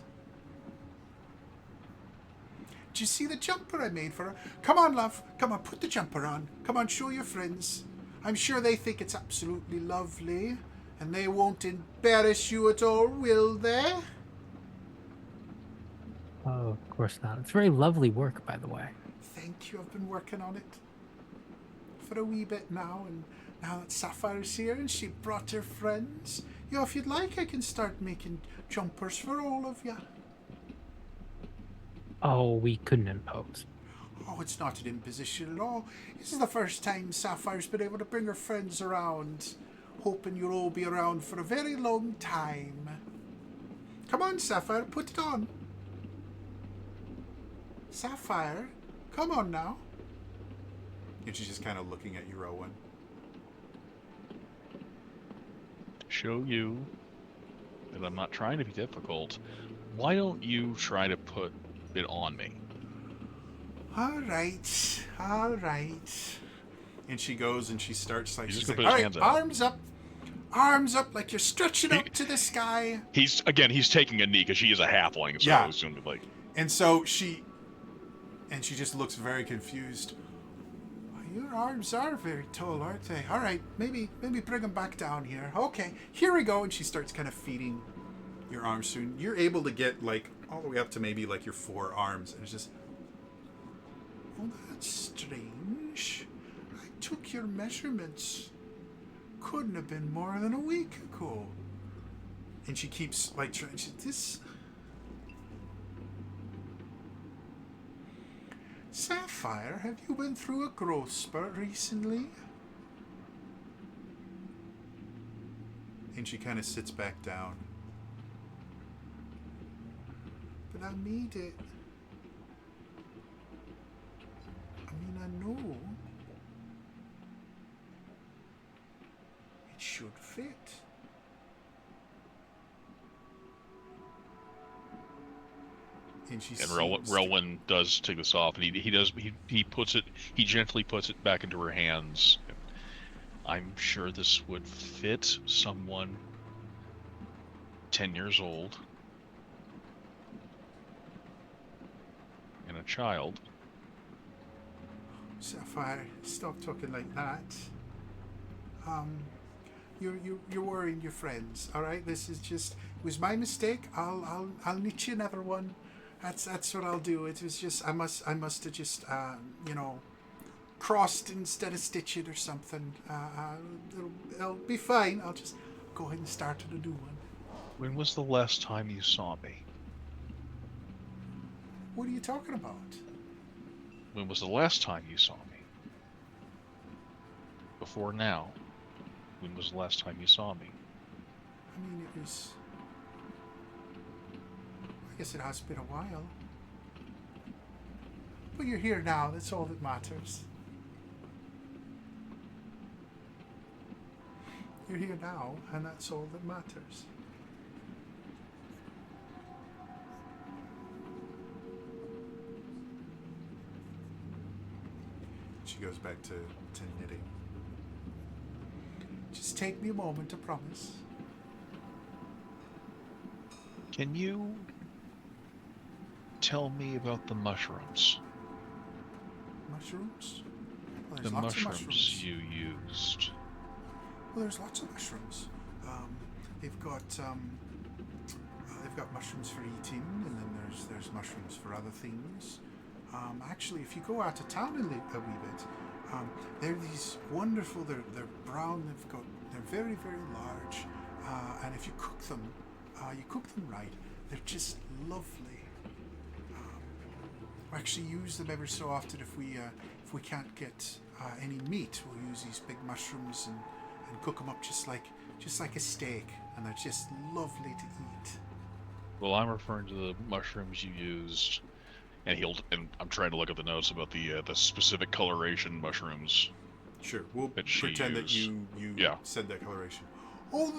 Did you see the jumper I made for her? Come on, love. Come on, put the jumper on. Come on, show your friends. I'm sure they think it's absolutely lovely. And they won't embarrass you at all, will they? Oh, of course not. It's very lovely work, by the way. Thank you. I've been working on it for a wee bit now. And now that Sapphire's here and she brought her friends, if you'd like, I can start making jumpers for all of you. Oh, we couldn't impose. Oh, it's not an imposition at all. This is the first time Sapphire's been able to bring her friends around. Hoping you'll all be around for a very long time. Come on, Sapphire, put it on. Sapphire, come on now. And she's just kind of looking at you, Rowan. Show you that I'm not trying to be difficult. Why don't you try to put it on me? All right. And she goes and she starts like, she's like, all right, arms up like you're stretching up to the sky. He's taking a knee because she is a halfling, so I assume like. And so she just looks very confused. Your arms are very tall, aren't they? All right, maybe bring them back down here. Okay, here we go. And she starts kind of feeding your arms soon. You're able to get like all the way up to maybe like your forearms, and it's just, oh, that's strange. I took your measurements. Couldn't have been more than a week ago. And she keeps like trying. This Sapphire, have you been through a growth spurt recently? And she kind of sits back down. But I need it. I mean, I know it should fit. And Rowan does take this off, and he gently puts it back into her hands. I'm sure this would fit someone 10 years old and a child. Sapphire, stop talking like that. You're worrying your friends. All right, this is just, it was my mistake. I'll knit you another one. That's what I'll do. It was just I must have just crossed instead of stitched or something. It'll be fine. I'll just go ahead and start on a new one. When was the last time you saw me? What are you talking about? When was the last time you saw me? Before now. When was the last time you saw me? I mean, it was, I guess it has been a while. But you're here now. That's all that matters. You're here now, and that's all that matters. She goes back to knitting. Just take me a moment, I promise. Can you tell me about the mushrooms? Mushrooms? Well, The there's lots of mushrooms mushrooms. you used. Well, there's lots of mushrooms. They've got mushrooms for eating, and then there's mushrooms for other things. Actually, if you go out of town a wee bit, they're these wonderful. They're brown. They're very very large, and if you cook them right, they're just lovely. We actually use them every so often if we can't get any meat. We'll use these big mushrooms and cook them up just like a steak, and they're just lovely to eat. Well, I'm referring to the mushrooms you used, and I'm trying to look at the notes about the specific coloration mushrooms. Sure, we'll that she pretend that used. you Yeah. said that coloration. Oh,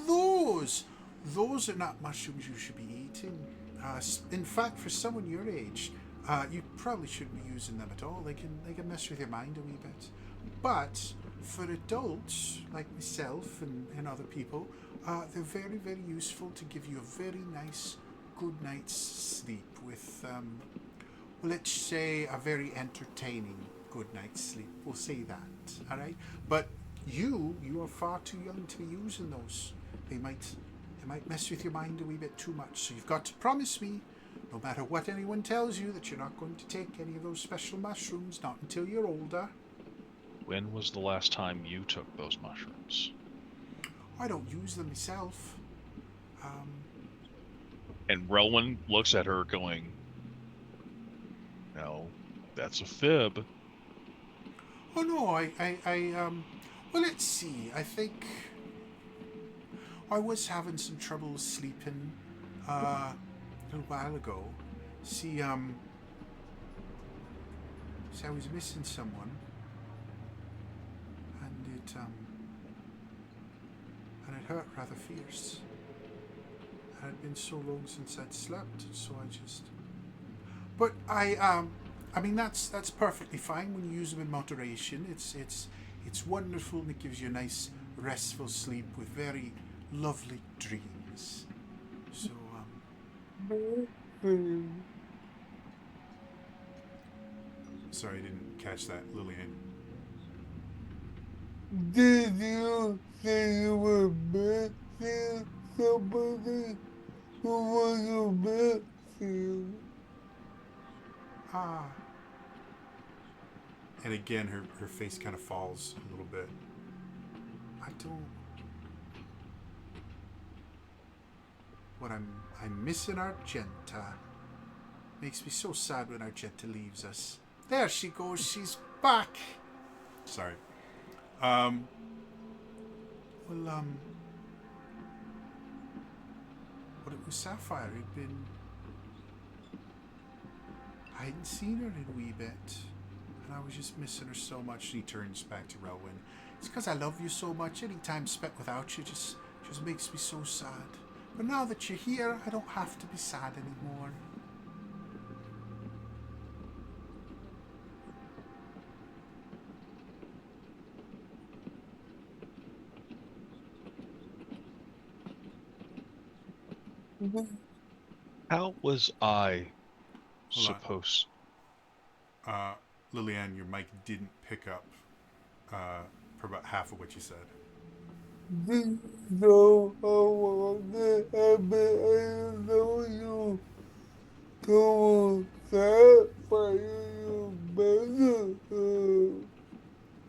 those are not mushrooms you should be eating. In fact, for someone your age, you probably shouldn't be using them at all. They can mess with your mind a wee bit. But for adults like myself and other people, they're very very useful to give you a very nice good night's sleep with, let's say, a very entertaining good night's sleep. We'll say that, all right? But you are far too young to be using those. They might mess with your mind a wee bit too much. So you've got to promise me, no matter what anyone tells you, that you're not going to take any of those special mushrooms, not until you're older. When was the last time you took those mushrooms? I don't use them myself. And Relwyn looks at her going, no, that's a fib. Oh no, well, let's see. I think I was having some trouble sleeping a little while ago. See, I was missing someone, and it hurt rather fierce. It had been so long since I'd slept, so I just. But I mean that's perfectly fine when you use them in moderation. It's wonderful, and it gives you a nice restful sleep with very lovely dreams. So sorry, I didn't catch that, Lillian. Did you say you were missing somebody? Who was you missing? And again, her face kind of falls a little bit. I'm missing Argenta. Makes me so sad when Argenta leaves us. There she goes, she's back. Sorry. Well, it was Sapphire. I hadn't seen her in a wee bit, and I was just missing her so much. She turns back to Relwyn. It's because I love you so much. Any time spent without you just makes me so sad. But now that you're here, I don't have to be sad anymore. How was I Hold on. supposed? Lillian, your mic didn't pick up for about half of what you said. So I want to have it. I know you go Sapphire, you better.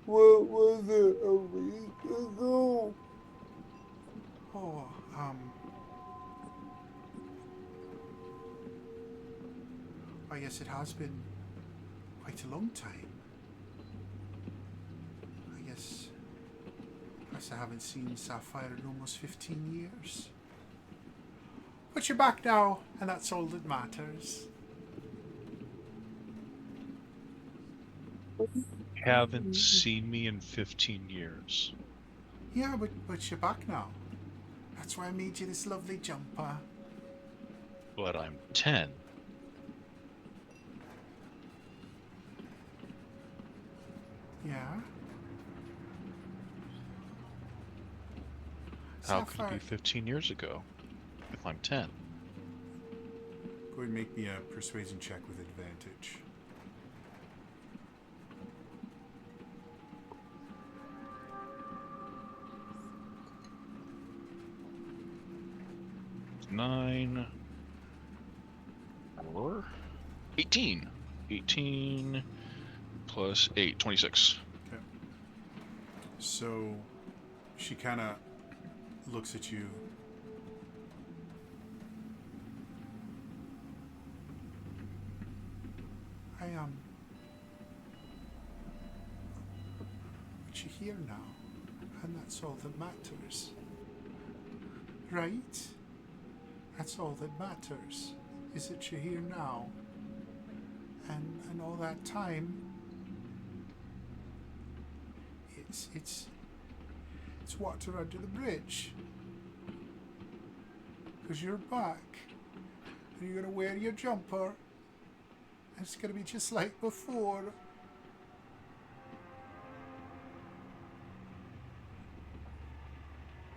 What was it, a week ago? Oh, I guess it has been quite a long time. I guess I haven't seen Sapphire in almost 15 years. But you're back now, and that's all that matters. Haven't seen me in 15 years. Yeah, but you're back now. That's why I made you this lovely jumper. But I'm 10. Yeah? How could it Sapphire. be 15 years ago if I'm 10? Go ahead and make me a persuasion check with advantage. Nine. Or 18. 18 plus 8, 26. Okay. So she kind of looks at you. But you're here now, and that's all that matters. Right? That's all that matters, is that you're here now. And all that time, it's water under the bridge. Because you're back, and you're gonna wear your jumper, and it's gonna be just like before.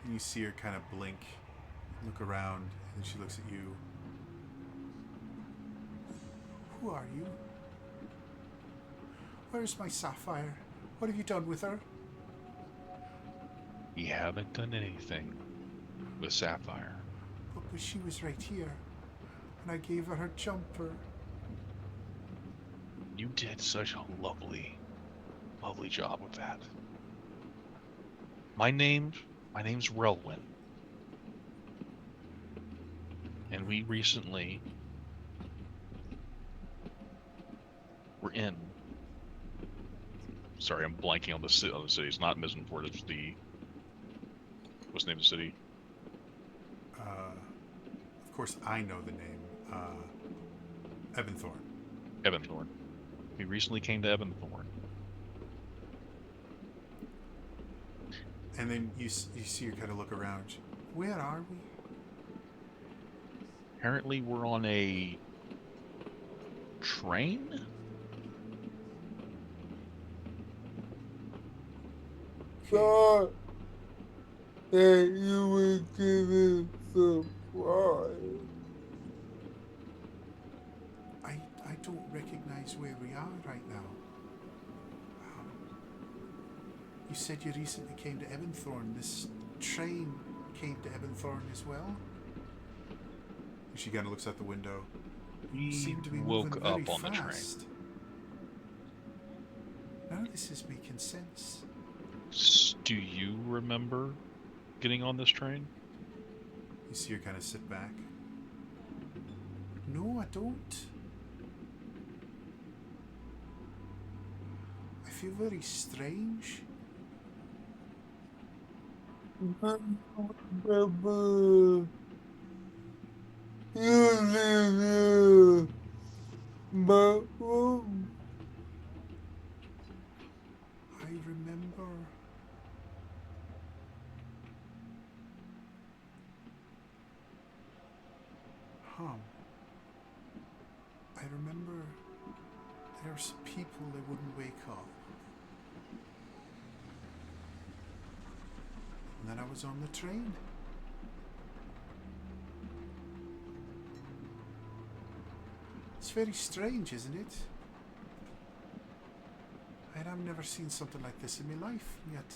And you see her kind of blink, look around, and then she looks at you. Who are you? Where's my Sapphire? What have you done with her? We haven't done anything with Sapphire. But she was right here, and I gave her jumper. You did such a lovely job with that. My name's Relwyn. And we recently were in. Sorry, I'm blanking on the city. It's not Mizzenport. It's the. What's the name of the city? Of course, I know the name. Ebenthorn. Ebenthorn. We recently came to Ebenthorn. And then you see her kind of look around. Where are we? Apparently, we're on a train. Thought that you were giving surprise. I don't recognize where we are right now. You said you recently came to Ebenthorn. This train came to Ebenthorn as well? And she kind of looks out the window. We Seem to be woke moving very up on the train. fast. None of this is making sense. Do you remember getting on this train? You see her kind of sit back. No, I don't. I feel very strange. Remember, you live here, but I remember. I remember there's people that wouldn't wake up. And then I was on the train. It's very strange, isn't it? And I've never seen something like this in my life, yet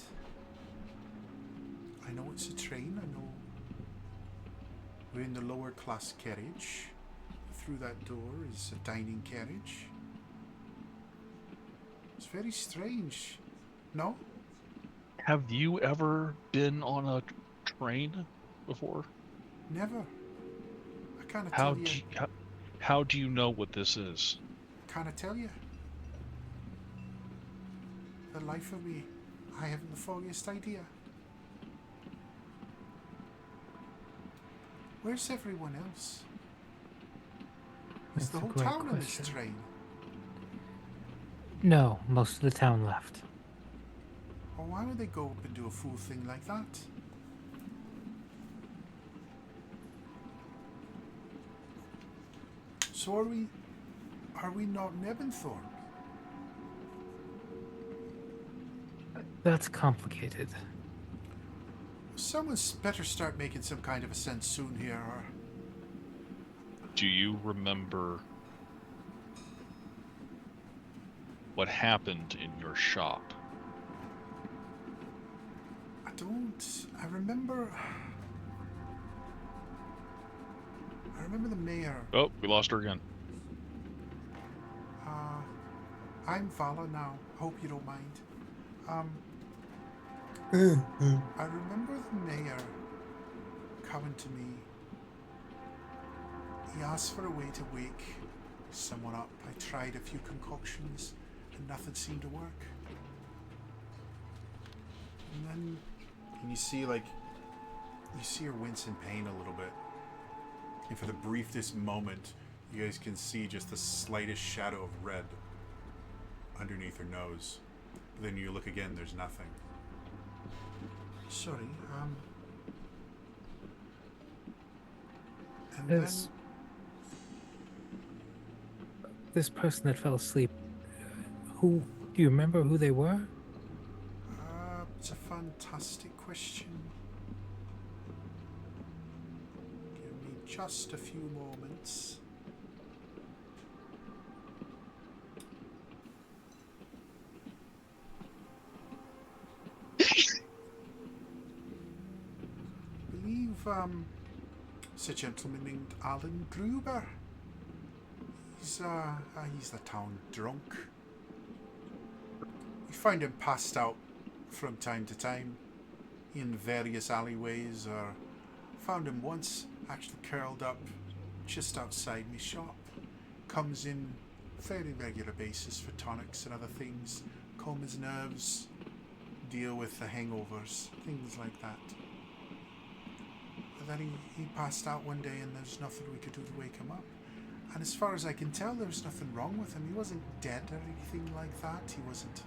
I know it's a train. I know we're in the lower class carriage. Through that door is a dining carriage. It's very strange. No? Have you ever been on a train before? Never. I can't How tell you. how do you know what this is? Can't tell you. The life of me, I haven't the foggiest idea. Where's everyone else? Is That's the a whole great town on this question. train? No, most of the town left. Or why would they go up and do a fool thing like that? So are we not in Ebenthorn? That's complicated. Someone's better start making some kind of a sense soon here, or... Do you remember what happened in your shop? I don't... I remember the mayor. Oh, we lost her again. I'm Vala now. Hope you don't mind. I remember the mayor coming to me. He asked for a way to wake someone up. I tried a few concoctions and nothing seemed to work. And then you see her wince in pain a little bit. And for the briefest moment, you guys can see just the slightest shadow of red underneath her nose. But then you look again, there's nothing. Sorry, and this person that fell asleep, who do you remember who they were? It's a fantastic question. Give me just a few moments. I believe it's a gentleman named Alan Gruber. He's the town drunk. You find him passed out from time to time in various alleyways, or found him once actually curled up just outside my shop. Comes in fairly regular basis for tonics and other things, calm his nerves, deal with the hangovers, things like that. But then he passed out one day and there's nothing we could do to wake him up. And as far as I can tell, there was nothing wrong with him. He wasn't dead or anything like that. He wasn't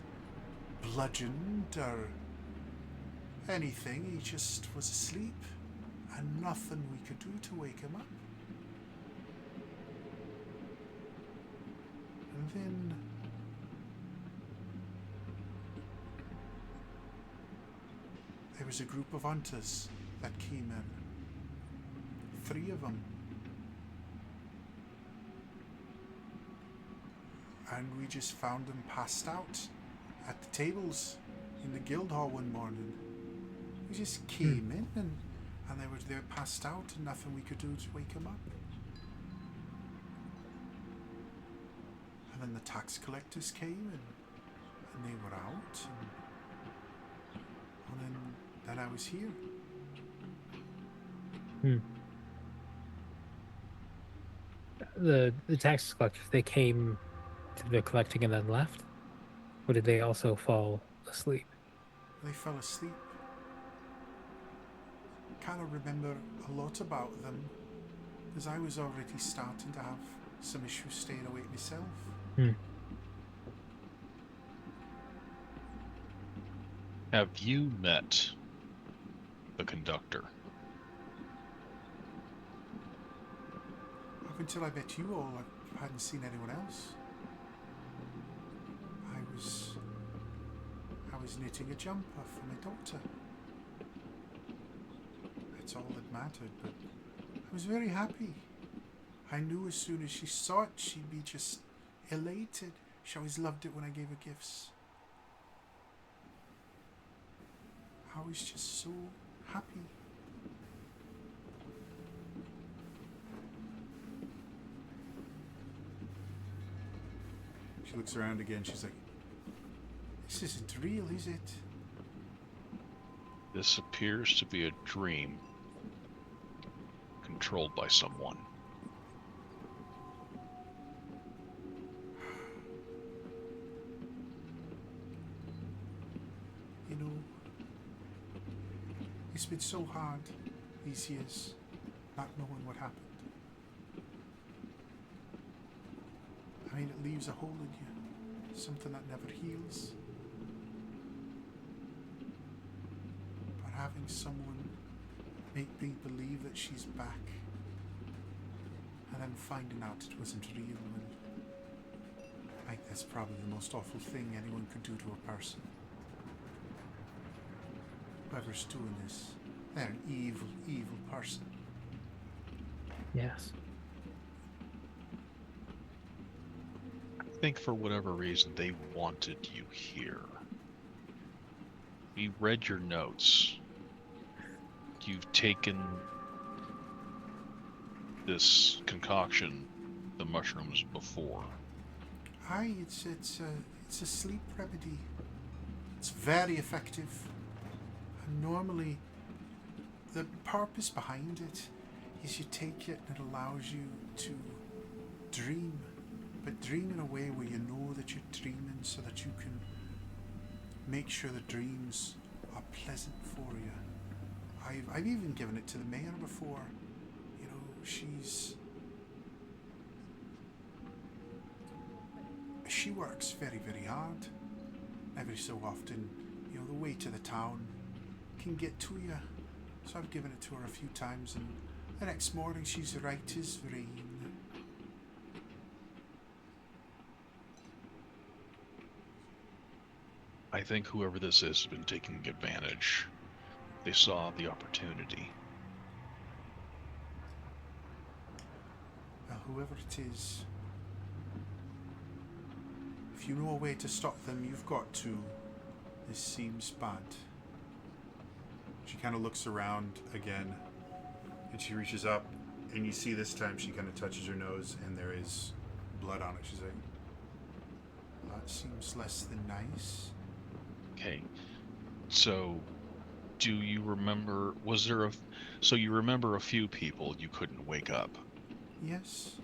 bludgeoned or anything. He just was asleep and nothing we could do to wake him up. And then there was a group of hunters that came in. 3 of them. And we just found them passed out at the tables in the guild hall one morning. We just came in and they were passed out and nothing we could do to wake them up. And then the tax collectors came and they were out and then I was here. The tax collectors, they came to the collecting and then left? Or did they also fall asleep? They fell asleep. Kind of remember a lot about them because I was already starting to have some issues staying awake myself. Have you met the conductor? Up until I met you all, I hadn't seen anyone else. I was knitting a jumper for my daughter. That's all that mattered, but I was very happy. I knew as soon as she saw it, she'd be just elated. She always loved it when I gave her gifts. I was just so happy. She looks around again, she's like, this isn't real, is it? This appears to be a dream controlled by someone. You know, it's been so hard these years not knowing what happened. I mean, it leaves a hole in you, something that never heals. But having someone make me believe that she's back, and then finding out it wasn't real, and I think that's probably the most awful thing anyone could do to a person. Whoever's doing this, They're an evil, evil person. Yes. I think for whatever reason they wanted you here. We read your notes. You've taken this concoction, the mushrooms, before. Aye, it's a sleep remedy. It's very effective. And normally, the purpose behind it is you take it and it allows you to dream, but dream in a way where you know that you're dreaming, so that you can make sure the dreams are pleasant for you. I've even given it to the mayor before. You know, she works very, very hard. Every so often, you know, the way to the town can get to you. So I've given it to her a few times, and the next morning she's right as rain. I think whoever this is has been taking advantage. They saw the opportunity. Well, whoever it is, if you know a way to stop them, you've got to. This seems bad. She kind of looks around again, and she reaches up, and you see this time she kind of touches her nose, and there is blood on it. She's like, that seems less than nice. Okay. So, do you remember, so you remember a few people you couldn't wake up? Yes.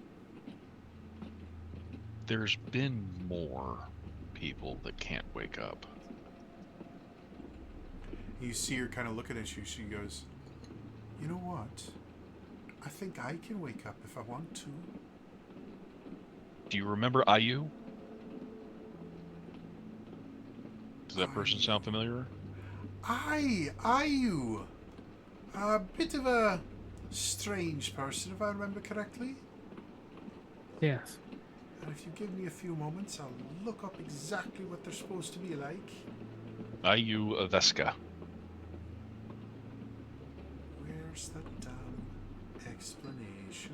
There's been more people that can't wake up. You see her kind of looking at you. She goes, you know what? I think I can wake up if I want to. Do you remember Ayu? Does that person sound familiar? Aye, Ayu. A bit of a strange person, if I remember correctly. Yes. And if you give me a few moments, I'll look up exactly what they're supposed to be like. Ayu Aveska. Where's the damn explanation?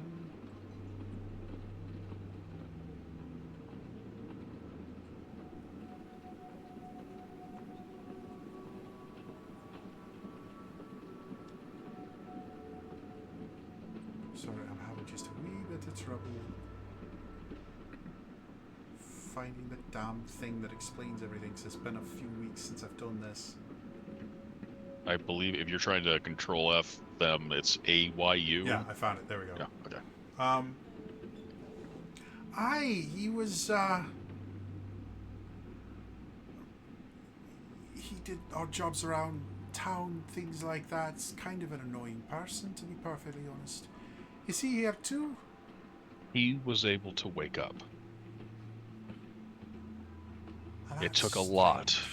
Sorry, I'm having just a wee bit of trouble finding the damn thing that explains everything, 'cause it's been a few weeks since I've done this. I believe if you're trying to control F them, it's AYU. Yeah, I found it. There we go. Yeah, okay. He was, he did odd jobs around town, things like that. It's kind of an annoying person, to be perfectly honest. Is he here too? He was able to wake up. It took a That's lot. strange.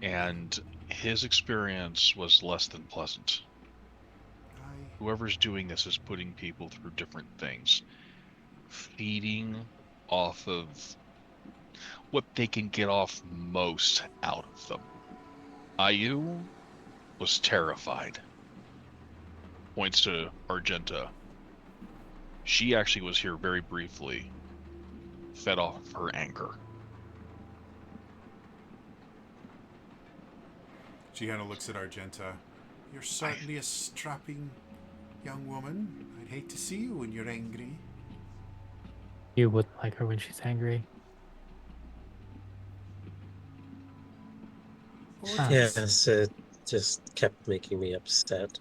And his experience was less than pleasant. Aye. Whoever's doing this is putting people through different things. Feeding off of what they can get off most out of them. Ayu was terrified. Points to Argenta. She actually was here very briefly, fed off of her anger. She kind of looks at Argenta. You're certainly a strapping young woman. I'd hate to see you when you're angry. You wouldn't like her when she's angry. What Ah. is- Yes, it just kept making me upset.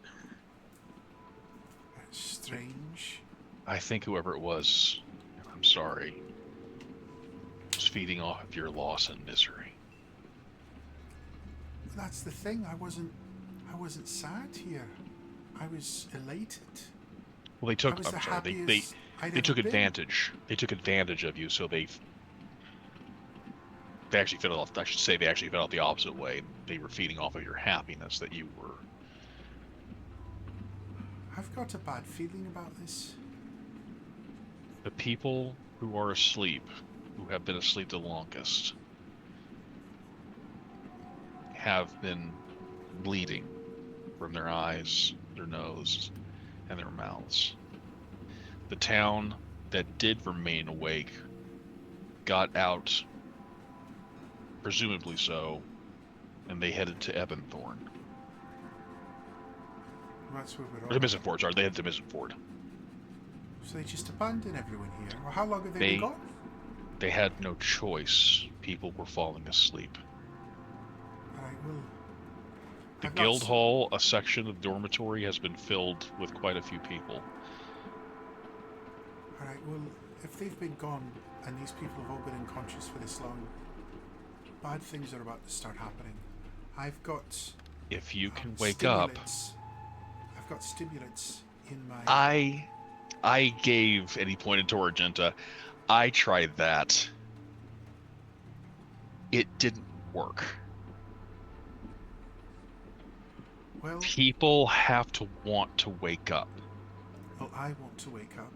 That's strange. I think whoever it was, I'm sorry, was feeding off of your loss and misery. That's the thing. I wasn't sad here. I was elated. Well, they I took. was I'm the sorry. They happiest I'd they ever took been. advantage. They took advantage of you, so they actually fed off. I should say they actually fed off the opposite way. They were feeding off of your happiness that you were. I've got a bad feeling about this. The people who are asleep, who have been asleep the longest, have been bleeding from their eyes, their nose, and their mouths. The town that did remain awake got out, presumably so, and they headed to Ebenthorn. That's where we're Or all. the Mizenford, sorry, they headed to Mizenford. So they just abandoned everyone here. Well, how long have they They- been gone? They had no choice. People were falling asleep. All right, well. The I've not guild s- hall, a section of the dormitory, has been filled with quite a few people. All right, well, if they've been gone and these people have all been unconscious for this long, bad things are about to start happening. I've got If you can wake up, stimulants. I've got stimulants in my. I gave, and he pointed to Argenta, I tried that. It didn't work. Well, People have to want to wake up. I want to wake up,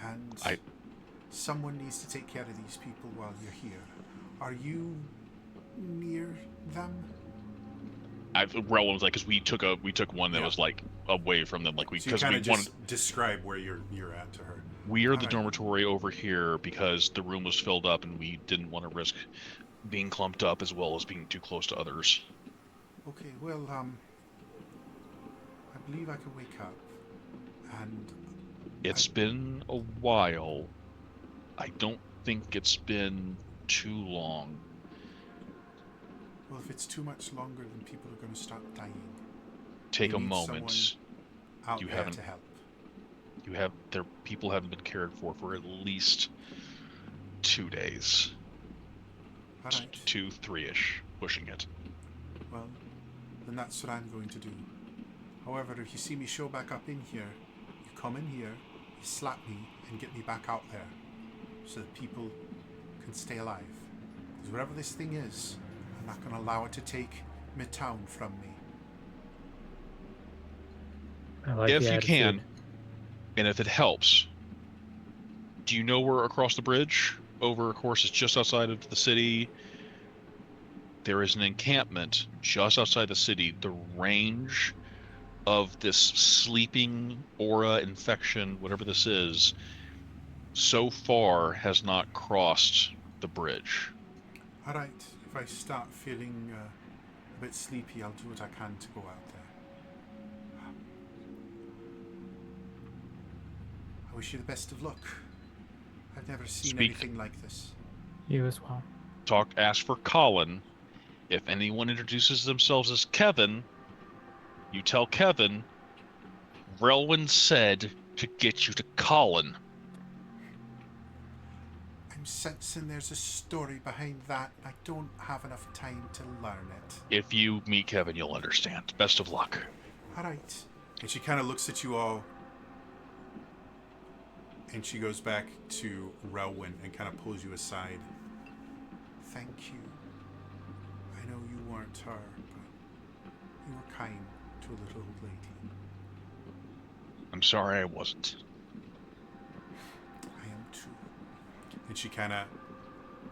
and I- someone needs to take care of these people while you're here. Are you near them? Relwyn was like, because we took one that Yeah. was like away from them, like So you because kind we of wanted. just describe where you're at to her. We're the Alright. dormitory over here because the room was filled up and we didn't want to risk being clumped up as well as being too close to others. Okay, well, I believe I can wake up, and It's been a while. I don't think it's been too long. well, if it's too much longer, then people are going to start dying. Take We a need moment. someone out You there haven't- to help. People haven't been cared for at least 2 days. All right. 2, 3-ish, pushing it. Well, then that's what I'm going to do. However, if you see me show back up in here, you come in here, you slap me, and get me back out there, so that people can stay alive. Because whatever this thing is, I'm not going to allow it to take Midtown from me. I like If the you attitude. can, and if it helps, do you know where across the bridge? Over, of course, it's just outside of the city. There is an encampment just outside the city. The range of this sleeping aura infection, whatever this is, so far has not crossed the bridge. All right. If I start feeling a bit sleepy, I'll do what I can to go out there. I wish you the best of luck. I've never seen Speak. anything like this. You as well. Ask for Colin. If anyone introduces themselves as Kevin, you tell Kevin, Relwyn said to get you to Colin. I'm sensing there's a story behind that. I don't have enough time to learn it. If you meet Kevin, you'll understand. Best of luck. All right. And she kind of looks at you all. And she goes back to Relwyn and kind of pulls you aside. Thank you. I know you weren't her, but you were kind to a little old lady. I'm sorry I wasn't. I am too. And she kind of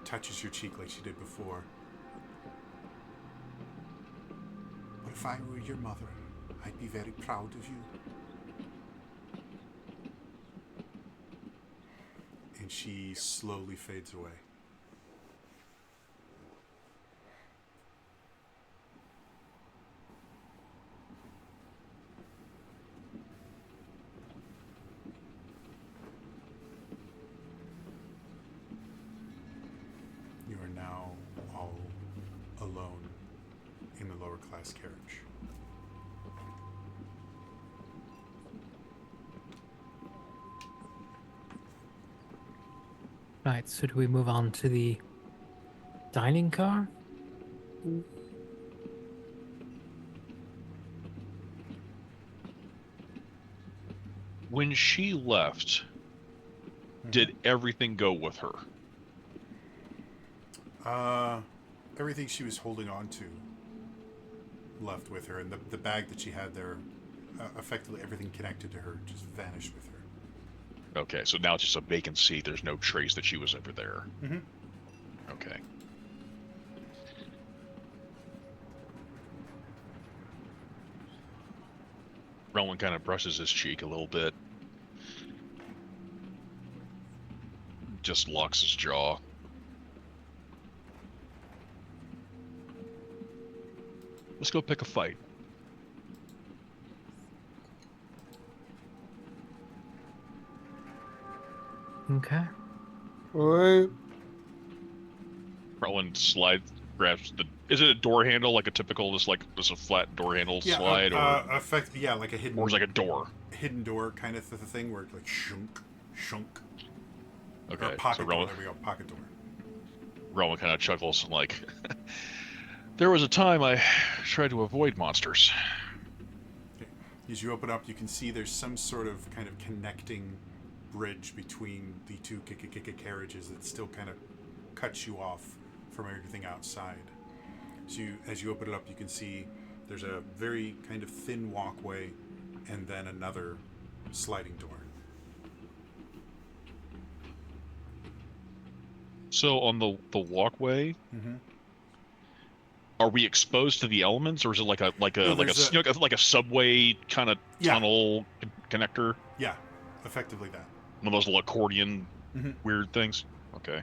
touches your cheek like she did before. But if I were your mother, I'd be very proud of you. And she slowly fades away. You are now all alone in the lower class carriage. Right, so do we move on to the dining car? When she left, did everything go with her? Everything she was holding on to left with her, and the bag that she had there, effectively everything connected to her just vanished with her. Okay, so now it's just a vacant seat. There's no trace that she was ever there. Mm-hmm. Okay. Rowan kind of brushes his cheek a little bit. Just locks his jaw. Let's go pick a fight. Okay. Alright. Rowan grabs the. Is it a door handle, like a typical, just a flat door handle slide, yeah, like a hidden, or is it like a door? Hidden door kind of thing, where it's like shunk. Okay, Or pocket so door. Rowan, There we go, pocket door. Rowan kind of chuckles and like, there was a time I tried to avoid monsters. Okay. As you open up, you can see there's some sort of kind of connecting bridge between the two carriages that still kind of cuts you off from everything outside. So as you open it up, you can see there's a very kind of thin walkway and then another sliding door. So on the walkway, are we exposed to the elements, or is it like a subway kind of tunnel connector? Yeah, effectively that. One of those little accordion weird things. Okay.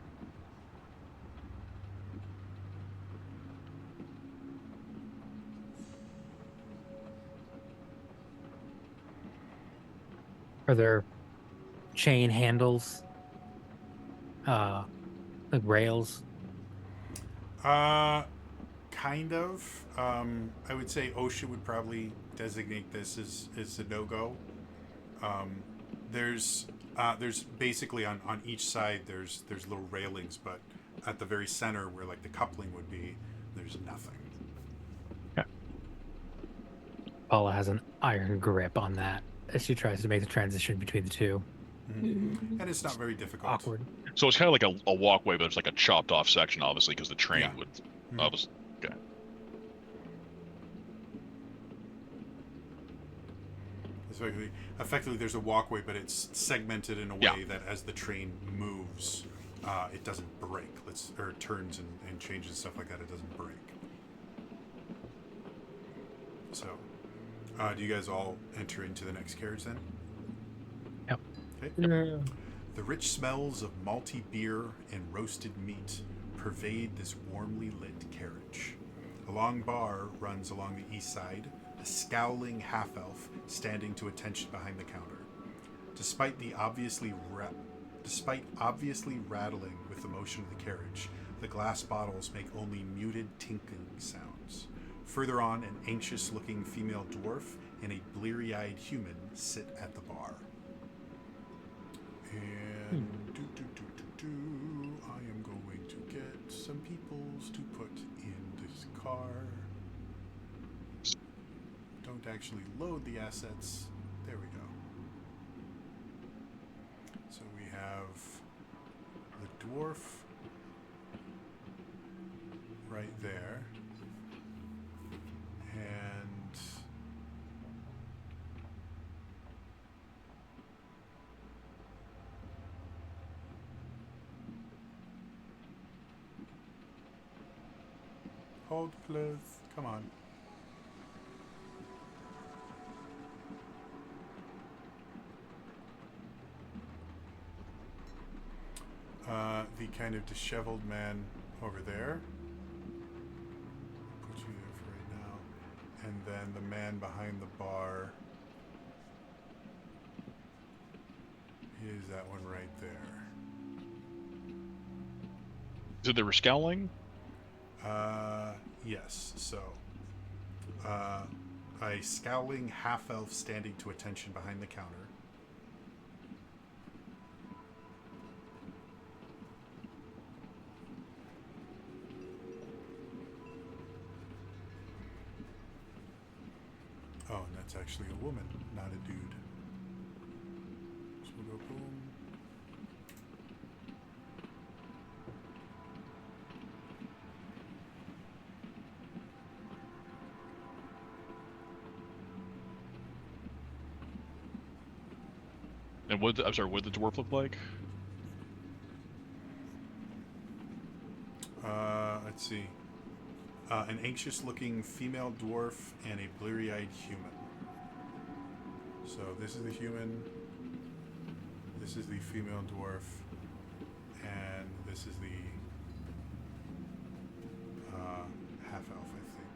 Are there chain handles? Like rails? Kind of. I would say OSHA would probably designate this as a no-go. There's basically on each side there's little railings, but at the very center where like the coupling would be, there's nothing. Paula has an iron grip on that as she tries to make the transition between the two. And it's not very difficult. Awkward. So it's kind of like a walkway, but it's like a chopped off section, obviously, because the train would. Okay. Effectively, there's a walkway, but it's segmented in a way that as the train moves, it doesn't break. Or turns and changes and stuff like that. It doesn't break. So, do you guys all enter into the next carriage then? Yep. Okay. Yeah. The rich smells of malty beer and roasted meat pervade this warmly lit carriage. A long bar runs along the east side, a scowling half-elf standing to attention behind the counter. Despite obviously rattling with the motion of the carriage, the glass bottles make only muted tinkling sounds. Further on, an anxious-looking female dwarf and a bleary-eyed human sit at the bar. And I am going to get some peoples to put in this car. Don't actually load the assets. There we go. So we have the dwarf right there. And hold, please. Come on. The kind of disheveled man over there. Put you there for right now. And then the man behind the bar is that one right there. Is it they were scowling? Yes. So, a scowling half-elf standing to attention behind the counter. Oh, and that's actually a woman, not a dude. So we'll go boom. And what did the dwarf look like? Let's see. An anxious-looking female dwarf and a bleary-eyed human. So this is the human. This is the female dwarf, and this is the half elf, I think.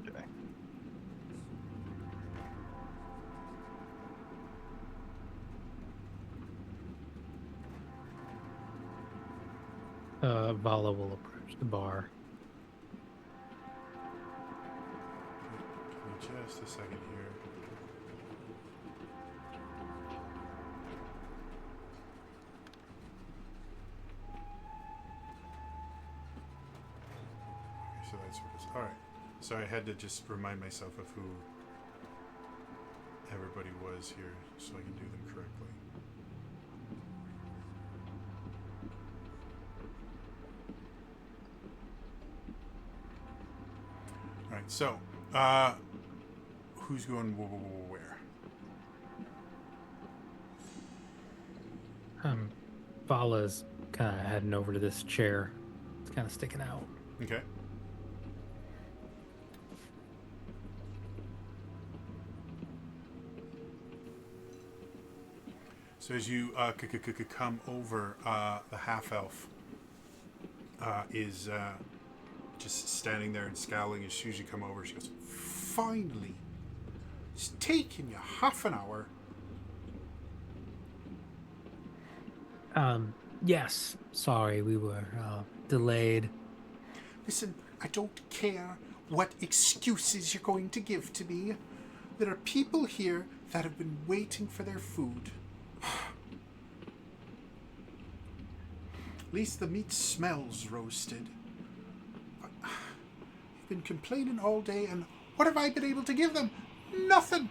Okay. Vala will approach the bar. Give me just a second here. Okay, so that's what it is. All right. So I had to just remind myself of who everybody was here so I can do them correctly. All right, so who's going where? Vala's kind of heading over to this chair. It's kind of sticking out. Okay. So as you come over, the half elf is just standing there and scowling. As soon as you come over, she goes, "Finally! It's taken you half an hour." Yes. Sorry, we were delayed. Listen, I don't care what excuses you're going to give to me. There are people here that have been waiting for their food. At least the meat smells roasted. But you've been complaining all day, and what have I been able to give them? Nothing.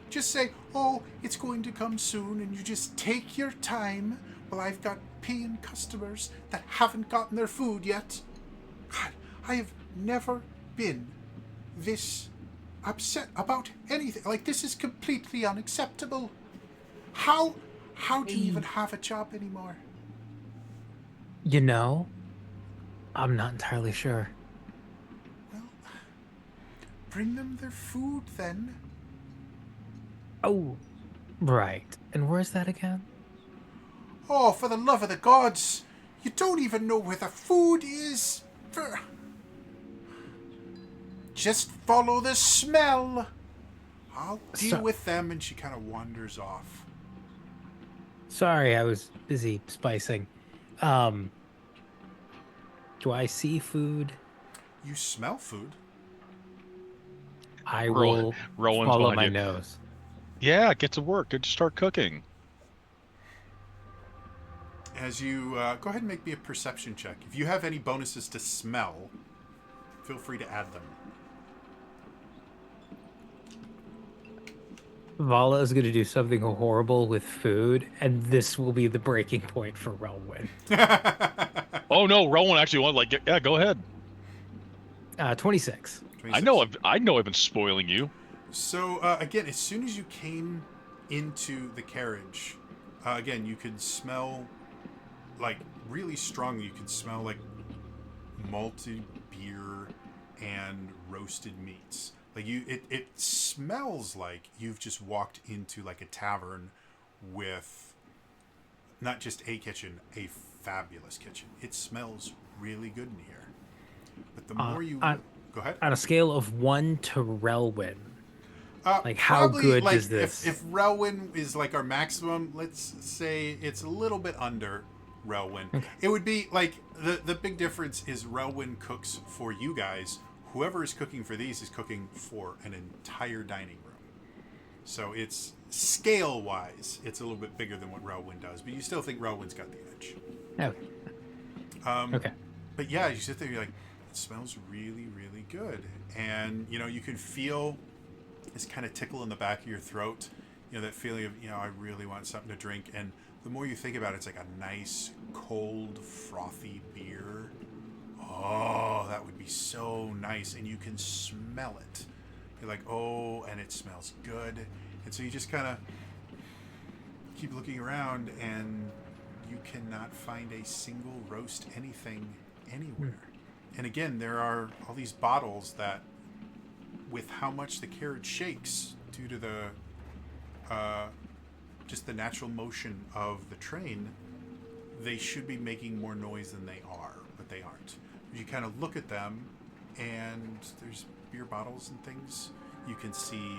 Just say, "Oh, it's going to come soon," and you just take your time while I've got paying customers that haven't gotten their food yet. God, I have never been this upset about anything. Like, this is completely unacceptable. How do you even have a job anymore? You know, I'm not entirely sure. Well, bring them their food then. Oh, right. And where's that again? Oh, for the love of the gods! You don't even know where the food is. Just follow the smell. I'll deal with them. And she kind of wanders off. Sorry, I was busy spicing. Do I see food? You smell food. I will Rowan's follow behind my you. nose. Yeah, get to work. Get to start cooking. As you go ahead and make me a perception check. If you have any bonuses to smell, feel free to add them. Vala is going to do something horrible with food, and this will be the breaking point for Relwyn. Oh no, Rowan actually wanted, yeah, go ahead. 26. 26. I know I've been spoiling you. So again, as soon as you came into the carriage, again, you could smell, like, really strongly. You could smell like malted beer and roasted meats. Like, it smells like you've just walked into like a tavern with not just a kitchen, a fabulous kitchen. It smells really good in here. But the more you go ahead. On a scale of 1 to Relwyn, like, how Probably, good like, is this? If Relwyn is like our maximum, let's say it's a little bit under Relwyn. Okay. It would be like the big difference is Relwyn cooks for you guys. Whoever is cooking for these is cooking for an entire dining room. So it's scale wise, it's a little bit bigger than what Relwyn does, but you still think Relwyn's got the edge. Okay. Okay. But yeah, you sit there, you're like, it smells really, really good. And, you know, you can feel this kind of tickle in the back of your throat. You know, that feeling of, you know, I really want something to drink. And the more you think about it, it's like a nice, cold, frothy beer. Oh, that would be so nice. And you can smell it. You're like, oh, and it smells good. And so you just kind of keep looking around, and you cannot find a single roast anything anywhere. And again, there are all these bottles that, with how much the carriage shakes due to the just the natural motion of the train, they should be making more noise than they are, but they aren't. You kind of look at them, and there's beer bottles and things. You can see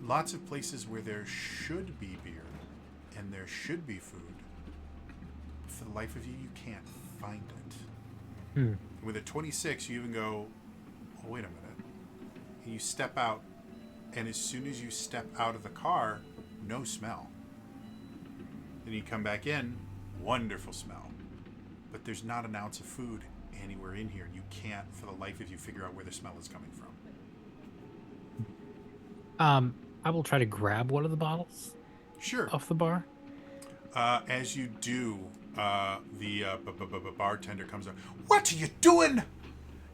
lots of places where there should be beer and there should be food. For the life of you, you can't find it. With a 26, you even go, oh, wait a minute. And you step out, and as soon as you step out of the car, no smell. Then you come back in, wonderful smell. But there's not an ounce of food anywhere in here. You can't, for the life of you, figure out where the smell is coming from. I will try to grab one of the bottles Sure. off the bar. As you do, the bartender comes up. What are you doing?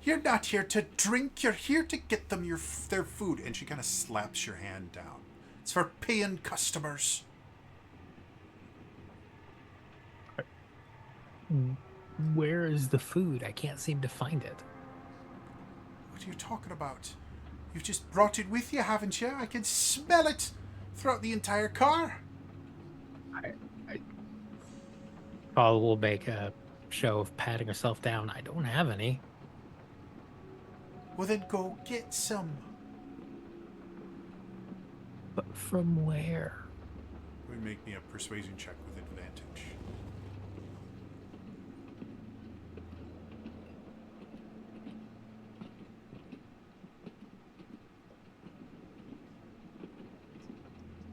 You're not here to drink. You're here to get them their food. And she kind of slaps your hand down. It's for paying customers. Where is the food? I can't seem to find it. What are you talking about? You've just brought it with you, haven't you? I can smell it throughout the entire car. Paul will make a show of patting herself down. I don't have any. Well, then go get some. But from where? Would make me a persuasion check with advantage.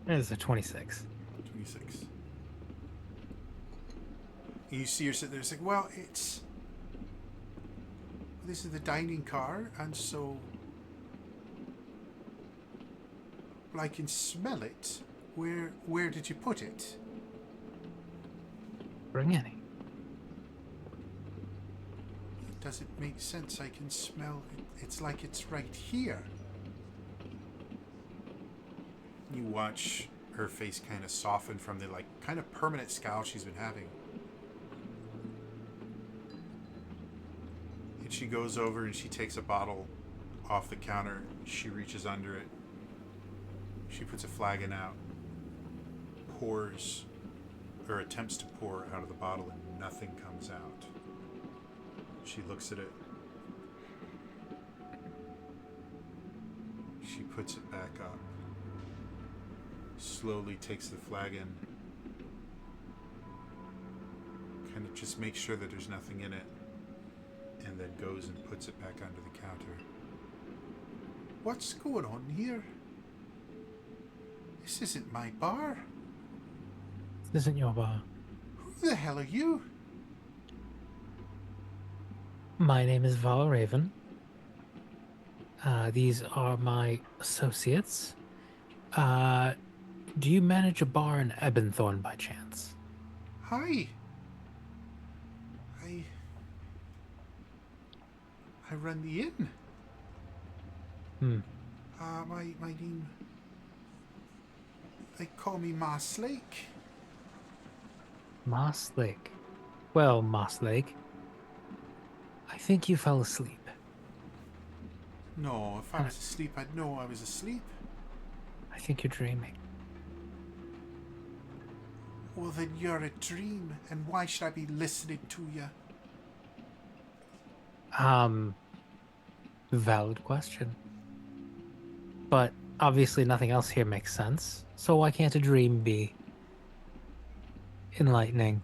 That is a 26. 26. And you see her sitting there, it's like, well, this is the dining car, and so, well, I can smell it. Where did you put it? Bring any. Does it make sense? I can smell it. It's like it's right here. You watch her face kind of soften from the kind of permanent scowl she's been having. And she goes over and she takes a bottle off the counter. She reaches under it. She puts a flagon out. Pours, or attempts to pour out of the bottle, and nothing comes out. She looks at it. She puts it back up. Slowly takes the flagon. Kind of just makes sure that there's nothing in it. And then goes and puts it back under the counter. What's going on here? This isn't my bar. This isn't your bar. Who the hell are you? My name is Val Raven. These are my associates. Do you manage a bar in Ebenthorn by chance? Hi. I run the inn. My name. They call me Moss Lake. Moss Lake. Well, Moss Lake, I think you fell asleep. No, if I was asleep, I'd know I was asleep. I think you're dreaming. Well, then you're a dream, and why should I be listening to you? Valid question. But obviously nothing else here makes sense, so why can't a dream be enlightening?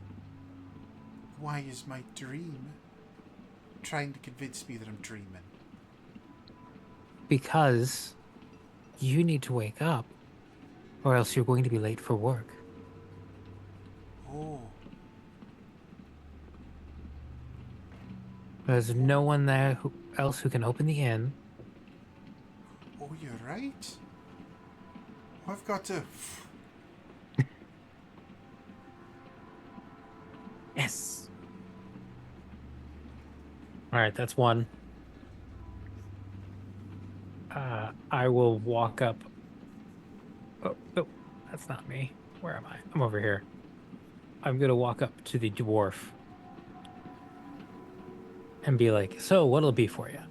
Why is my dream trying to convince me that I'm dreaming? Because you need to wake up, or else you're going to be late for work. Oh. There's no one there else who can open the inn. Oh, you're right. I've got to... Yes. Alright, that's one. I will walk up. Oh, that's not me. Where am I? I'm over here. I'm gonna walk up to the dwarf and be like, "So, what'll it be for you?"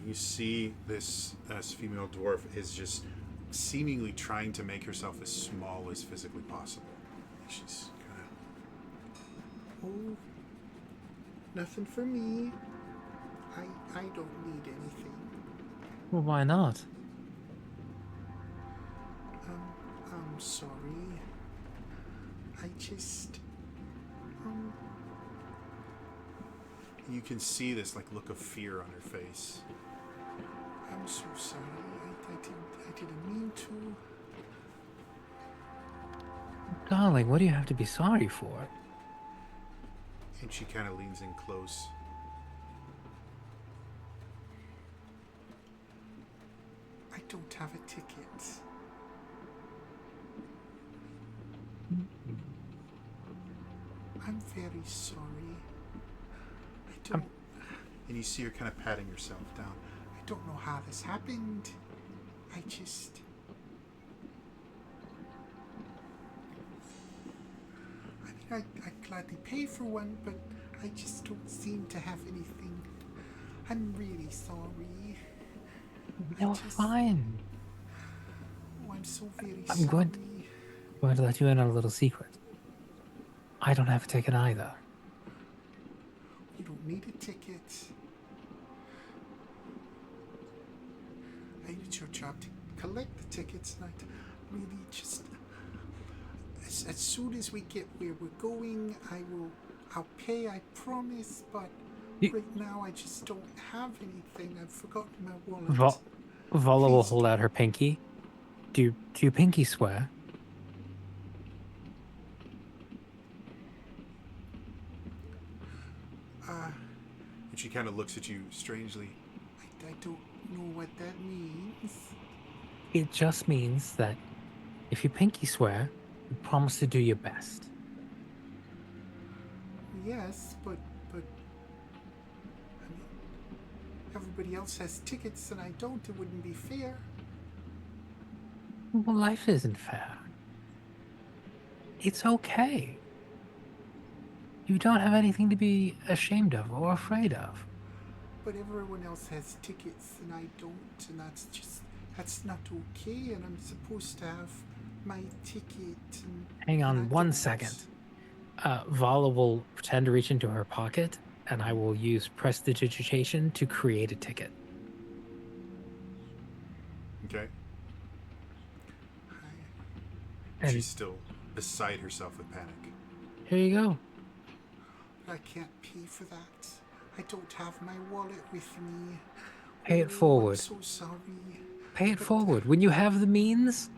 You see this female dwarf is just seemingly trying to make herself as small as physically possible. She's kind of, oh, nothing for me. I don't need anything. Well, why not? I'm sorry. I just, You can see this like look of fear on her face. I'm so sorry. I didn't mean to. Darling, what do you have to be sorry for? And she kind of leans in close. I don't have a ticket. I'm very sorry. I don't. And you see her kind of patting herself down. I don't know how this happened. I just. I mean, I'd gladly pay for one, but I just don't seem to have anything. I'm really sorry. You're fine. Oh, I'm so very I'm sorry. going to let you in on a little secret. I don't have a ticket either. You don't need a ticket. It's your job to collect the tickets, and I really just... As soon as we get where we're going, I'll pay, I promise, but right now I just don't have anything. I've forgotten my wallet. Vala will hold out her pinky. Do you pinky swear? And she kind of looks at you strangely. I don't know what that means. It just means that if you pinky swear, you promise to do your best. Yes, but I mean, everybody else has tickets and I don't. It wouldn't be fair. Well, life isn't fair. It's okay. You don't have anything to be ashamed of or afraid of. But everyone else has tickets and I don't, and that's not okay, and I'm supposed to have my ticket. Hang on one second. Vala will pretend to reach into her pocket, and I will use prestidigitation to create a ticket. Okay. And she's still beside herself with panic. Here you go. But I can't pay for that. I don't have my wallet with me. Pay it forward. I'm so sorry. Pay it forward. When you have the means,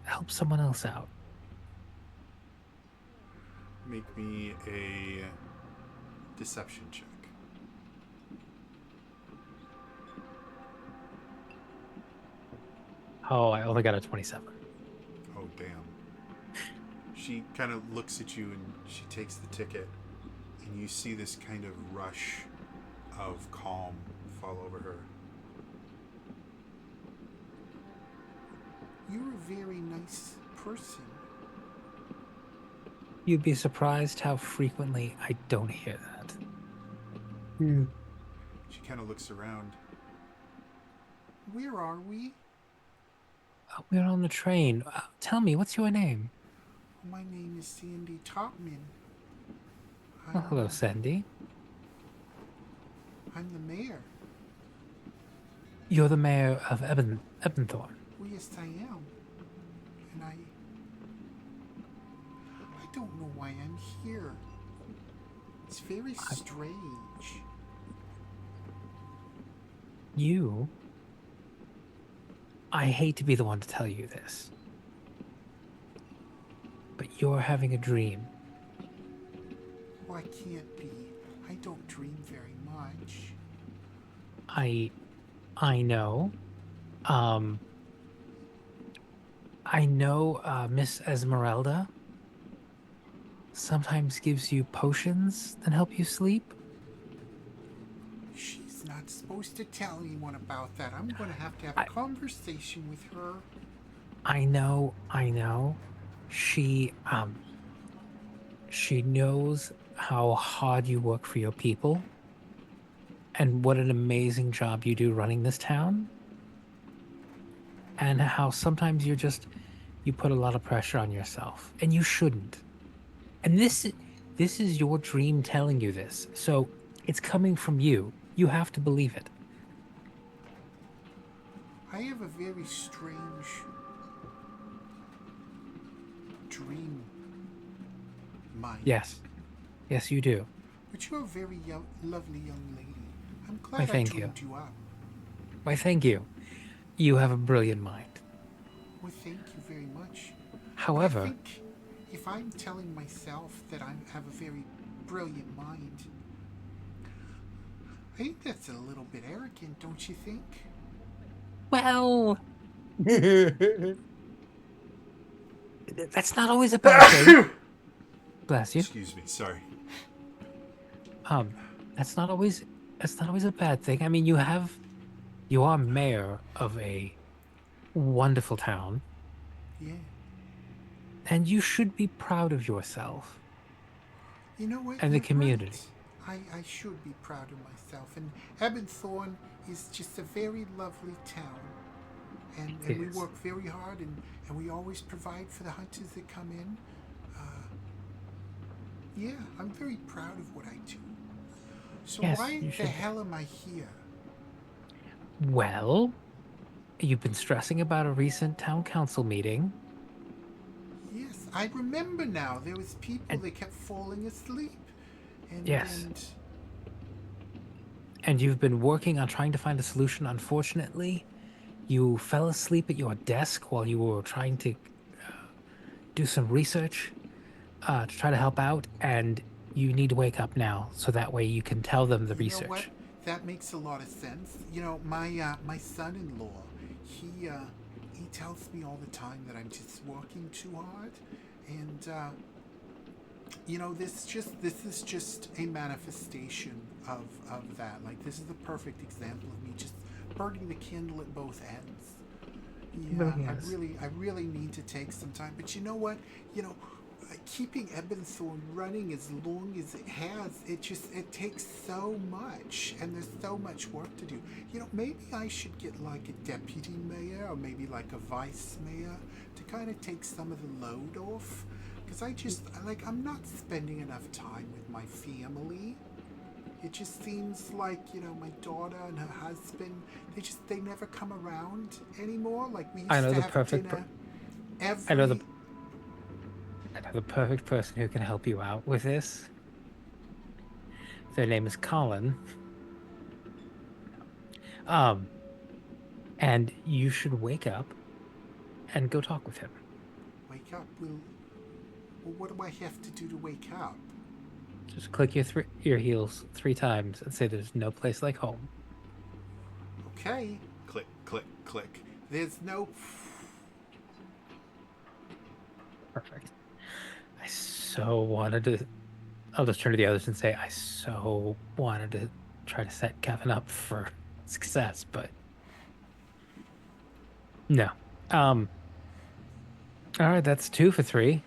help someone else out. Make me a deception check. Oh, I only got a 27. Oh, damn. She kind of looks at you and she takes the ticket, and you see this kind of rush of calm fall over her. You're a very nice person. You'd be surprised how frequently I don't hear that. She kind of looks around. Where are we? We're on the train. Tell me, what's your name? My name is Sandy Topman. Oh, hello, Sandy. I'm the mayor. You're the mayor of Ebenthorn. Oh, yes, I am. And I don't know why I'm here. It's very strange. I hate to be the one to tell you this, but you're having a dream. Oh, I can't be. I don't dream very much. I know. I know Miss Esmeralda sometimes gives you potions that help you sleep. She's not supposed to tell anyone about that. I'm going to have a conversation with her. I know. She she knows how hard you work for your people and what an amazing job you do running this town, and how sometimes you put a lot of pressure on yourself, and you shouldn't. And this is your dream telling you this. So it's coming from you. You have to believe it. I have a very strange dream mind. Yes. Yes, you do. But you're a very lovely young lady. I'm Why, glad I thank you. dreamed you up. Why, thank you. You have a brilliant mind. Well, thank you very much. I However, think if I'm telling myself that I have a very brilliant mind, I think that's a little bit arrogant, don't you think? well, that's not always a bad thing. Bless you. Excuse me, sorry. Um, that's not always a bad thing. I mean, you are mayor of a wonderful town, Yeah. and you should be proud of yourself. You know what? And the You're community. right. I should be proud of myself. And Ebenthorn is just a very lovely town. And It we is. work very hard, and we always provide for the hunters that come in. Yeah, I'm very proud of what I do. So Yes, why you the should be. hell am I here? Well, you've been stressing about a recent town council meeting. Yes, I remember now. There was people And- that kept falling asleep. And, Yes. And And you've been working on trying to find a solution. Unfortunately, you fell asleep at your desk while you were trying to do some research to try to help out, and you need to wake up now so that way you can tell them the you know what? research. That makes a lot of sense. You know, my son-in-law, he tells me all the time that I'm just working too hard, and you know, this is just a manifestation of that. Like, this is the perfect example of me just burning the candle at both ends. Yeah, Yes. I really need to take some time. But you know what? You know, keeping Ebenthorn running as long as it has, it takes so much, and there's so much work to do. You know, maybe I should get like a deputy mayor, or maybe like a vice mayor, to kind of take some of the load off. Because I'm not spending enough time with my family. It just seems like, you know, my daughter and her husband, they never come around anymore. Like, we used I know to the have perfect dinner I know every... the perfect person who can help you out with this. Their name is Colin. And you should wake up and go talk with him. Wake up? Well, what do I have to do to wake up? Just click your heels 3 times and say there's no place like home. Okay. Click, click, click. There's no... Perfect. I so wanted to. I'll just turn to the others and say, I so wanted to try to set Kevin up for success, but no. All right, that's 2 for 3.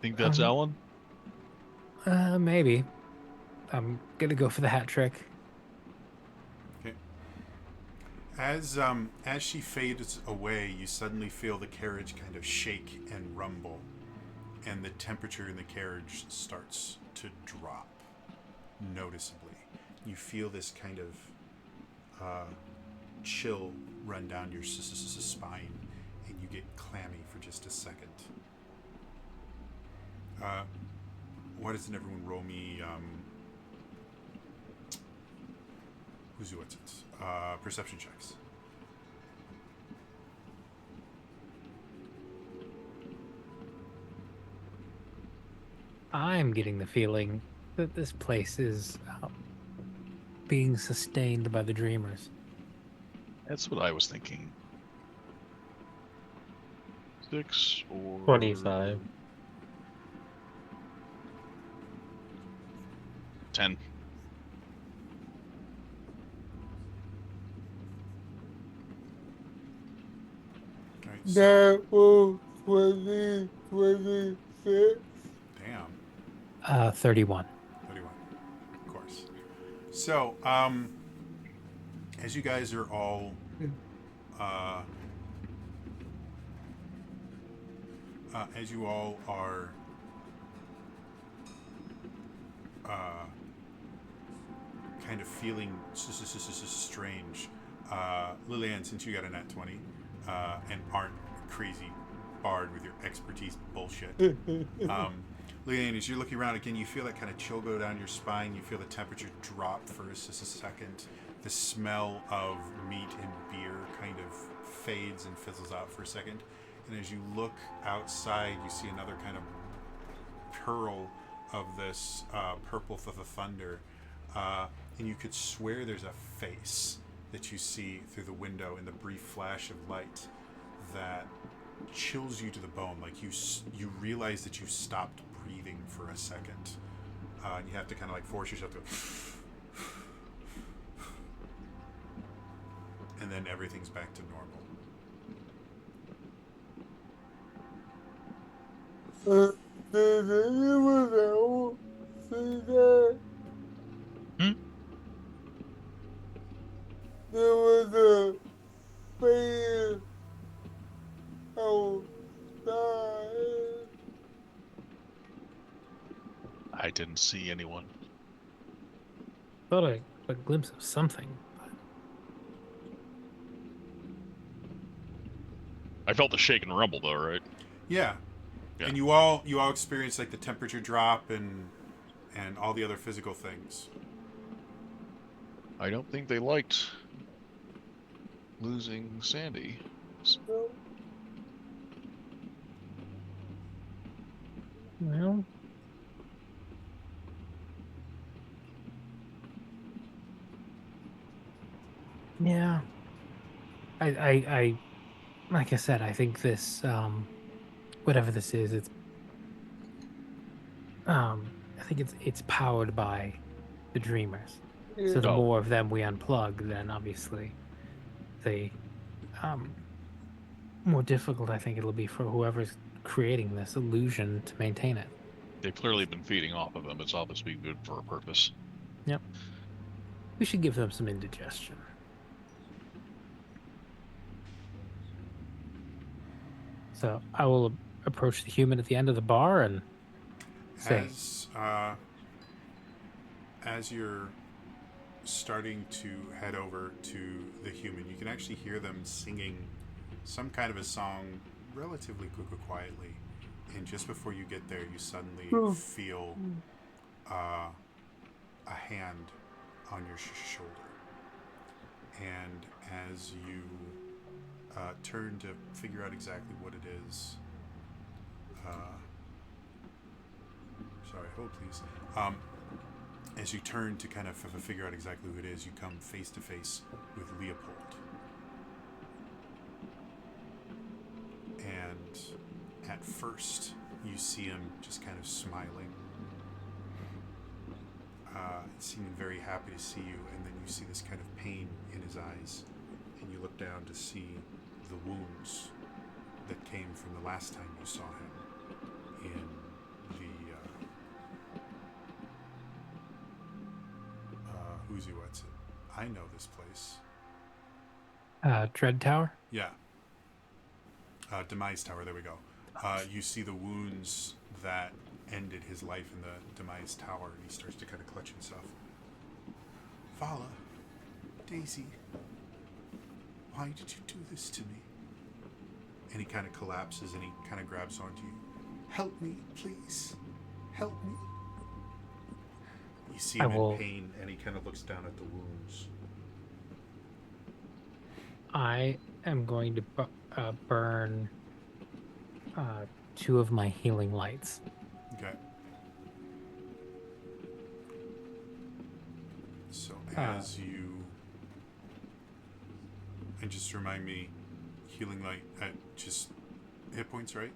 Think that's Ellen? Maybe. I'm gonna go for the hat trick. Okay. As she fades away, you suddenly feel the carriage kind of shake and rumble, and the temperature in the carriage starts to drop noticeably. You feel this kind of chill run down your spine, and you get clammy for just a second. Why doesn't everyone roll me who's what's it? Perception checks. I'm getting the feeling that this place is being sustained by the dreamers. That's what I was thinking. 6 or 25. 10. Natural 2026. Damn. 31. 31. Of course. So, as you guys are all as you all are kind of feeling strange, Lillian, since you got a nat 20 and aren't a crazy bard with your expertise bullshit, Lillian, as you're looking around again, you feel that kind of chill go down your spine. You feel the temperature drop for just a second. The smell of meat and beer kind of fades and fizzles out for a second. And as you look outside, you see another kind of pearl of this purple thunder. And you could swear there's a face that you see through the window in the brief flash of light that chills you to the bone. Like you realize that you stopped breathing for a second. And you have to kind of like force yourself to... and then everything's back to normal. Does anyone else see that? There was a fan outside. I didn't see anyone. Thought I got a glimpse of something. I felt the shake and rumble though, right? Yeah. Yeah. And you all experience like the temperature drop and all the other physical things. I don't think they liked losing Sandy. Well, yeah. I like I said, I think this whatever this is, it's I think it's powered by the dreamers. So the Oh. more of them we unplug, then obviously the more difficult I think it'll be for whoever's creating this illusion to maintain it. They've clearly been feeding off of them. It's obviously good for a purpose. Yep. We should give them some indigestion. So I will approach the human at the end of the bar and say, As you're starting to head over to the human, you can actually hear them singing some kind of a song relatively quietly. And just before you get there, you suddenly feel a hand on your shoulder. And as you turn to figure out exactly what it is, sorry, hold please. As you turn to kind of figure out exactly who it is, you come face to face with Leopold. And at first, you see him just kind of smiling, seeming very happy to see you, and then you see this kind of pain in his eyes, and you look down to see the wounds that came from the last time you saw him in the what's it? I know this place. Dread Tower? Yeah. Demise Tower, there we go. You see the wounds that ended his life in the Demise Tower, and he starts to kind of clutch himself. Vala, Daisy, why did you do this to me? And he kind of collapses and he kind of grabs onto you. Help me, please. Help me. You see him in pain, and he kind of looks down at the wounds. I am going to burn 2 of my healing lights. Okay. So as you... And just remind me, healing light at just hit points, right?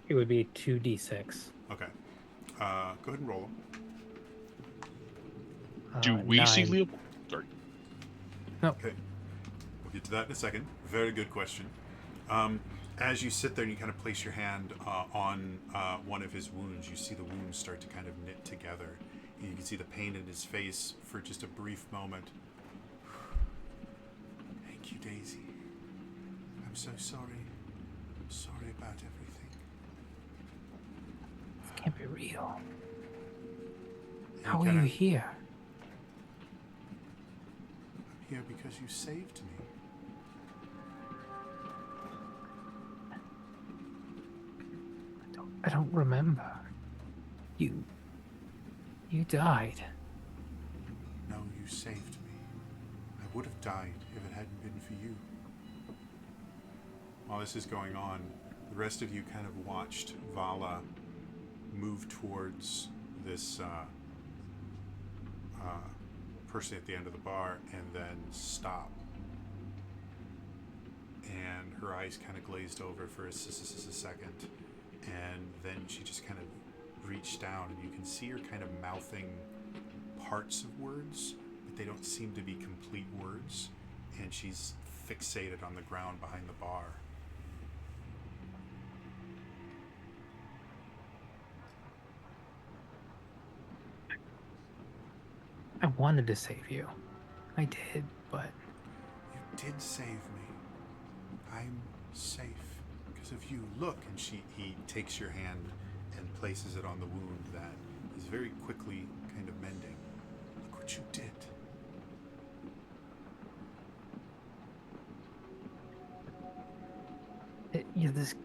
It would be 2d6. Okay. Go ahead and roll them. Do we 9. see Leopold? Sorry. No. Okay. We'll get to that in a second. Very good question. As you sit there and you kind of place your hand on one of his wounds, you see the wounds start to kind of knit together. And you can see the pain in his face for just a brief moment. Thank you, Daisy. I'm so sorry. I'm sorry about everything. This can't be real. And How are kinda, you here? I'm here because you saved me. I don't remember. You died. No, you saved me. I would have died if it hadn't been for you. While this is going on, the rest of you kind of watched Vala move towards this person at the end of the bar and then stop. And her eyes kind of glazed over for a second, and then she just kind of reached down, and you can see her kind of mouthing parts of words, but they don't seem to be complete words, and she's fixated on the ground behind the bar. I wanted to save you. I did, but You did save me. I'm safe because of you. Look, and he takes your hand and places it on the wound that is very quickly kind of mending. Look what you did. this.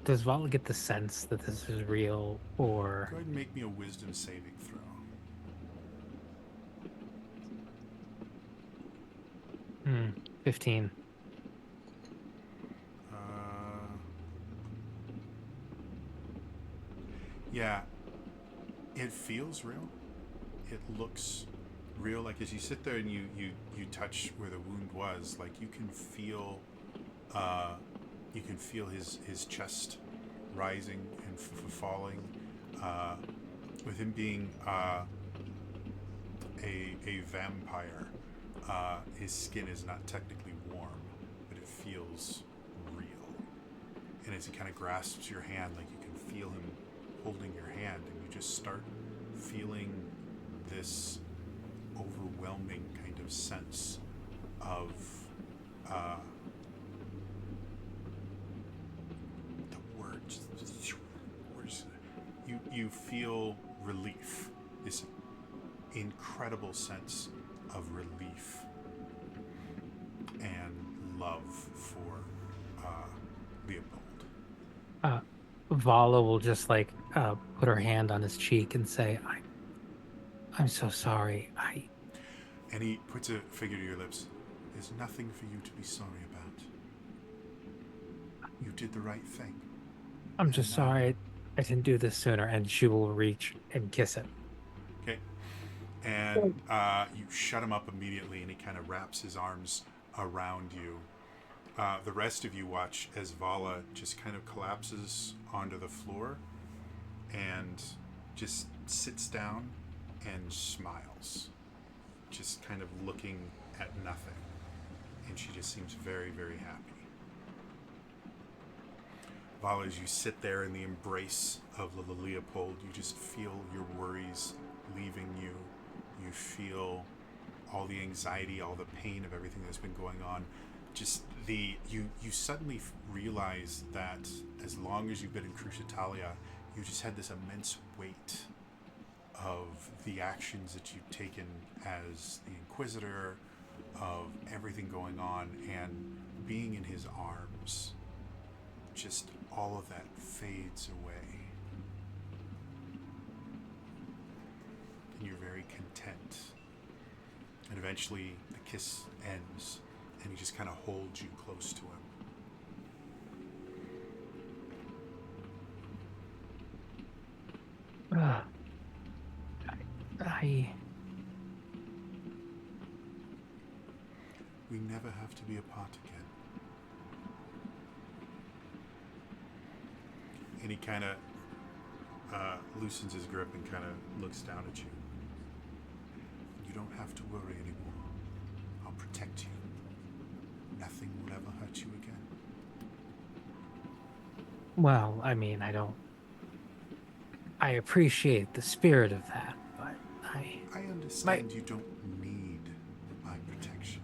Does Vala get the sense that this is real, or Go ahead and make me a wisdom saving throw. 15? Yeah, it feels real. It looks real. Like as you sit there and you touch where the wound was, like you can feel his chest rising and falling. With him being a vampire, his skin is not technically warm, but it feels real. And as he kind of grasps your hand, like you can feel him holding your hand, and you just start feeling this overwhelming kind of sense of the words. You feel relief, this incredible sense of relief and love for Leopold. Vala will just put her hand on his cheek and say, I'm so sorry. And he puts a finger to your lips. There's nothing for you to be sorry about. You did the right thing. I'm just sorry I didn't do this sooner. And she will reach and kiss him. Okay. And you shut him up immediately, and he kind of wraps his arms around you. The rest of you watch as Vala just kind of collapses onto the floor and just sits down and smiles, just kind of looking at nothing. And she just seems very, very happy. Vala, as you sit there in the embrace of Leopold, you just feel your worries leaving you. You feel all the anxiety, all the pain of everything that's been going on. Just you suddenly realize that as long as you've been in Cruciatalia, you just had this immense weight of the actions that you've taken as the Inquisitor, of everything going on, and being in his arms. Just all of that fades away. And you're very content. And eventually the kiss ends, and he just kind of holds you close to him. We never have to be apart again. And he kind of loosens his grip and kind of looks down at you. You don't have to worry anymore. I'll protect you. nothing will ever hurt you again. Well, I mean, I appreciate the spirit of that, but I understand you don't need my protection.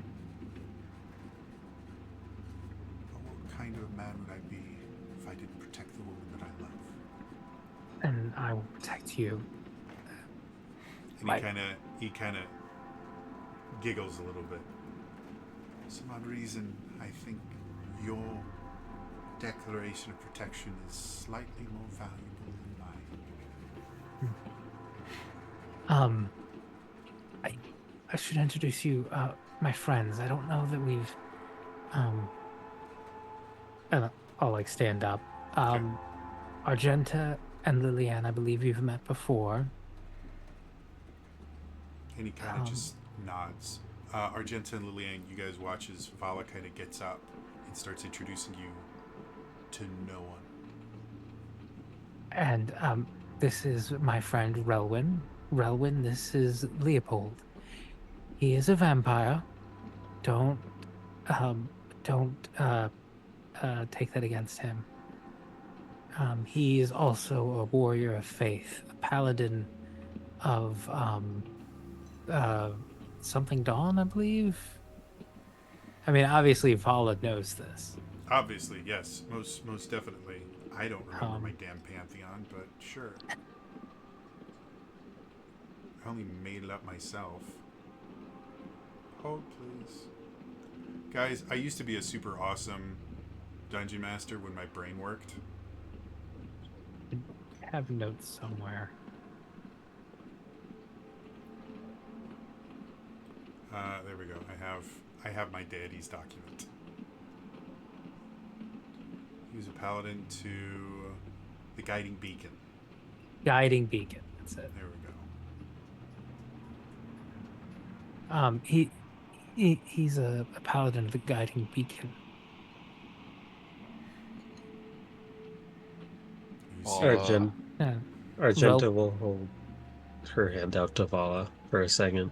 But what kind of a man would I be if I didn't protect the woman that I love? and I will protect you. And he kind of giggles a little bit. For some odd reason, I think your declaration of protection is slightly more valuable than mine. I should introduce you, my friends. I don't know that we've, and I'll like stand up. Argenta and Lillian, I believe you've met before. And he kind of just nods. Argenta and Lillian, you guys watch as Vala kind of gets up and starts introducing you to no one. And this is my friend Relwyn. Relwyn, this is Leopold. He is a vampire. Don't take that against him. He is also a warrior of faith, a paladin of something Dawn, I believe. I mean, obviously Vala knows this. Obviously, yes, most definitely. I don't remember my damn pantheon, but sure. I only made it up myself. Hold, please. Guys, I used to be a super awesome dungeon master when my brain worked. I have notes somewhere. There we go. I have my deity's document. He was a paladin to the Guiding Beacon. Guiding Beacon, that's it. There we go. He's a paladin of the Guiding Beacon. Yeah. Argenta will hold her hand out to Vala for a second.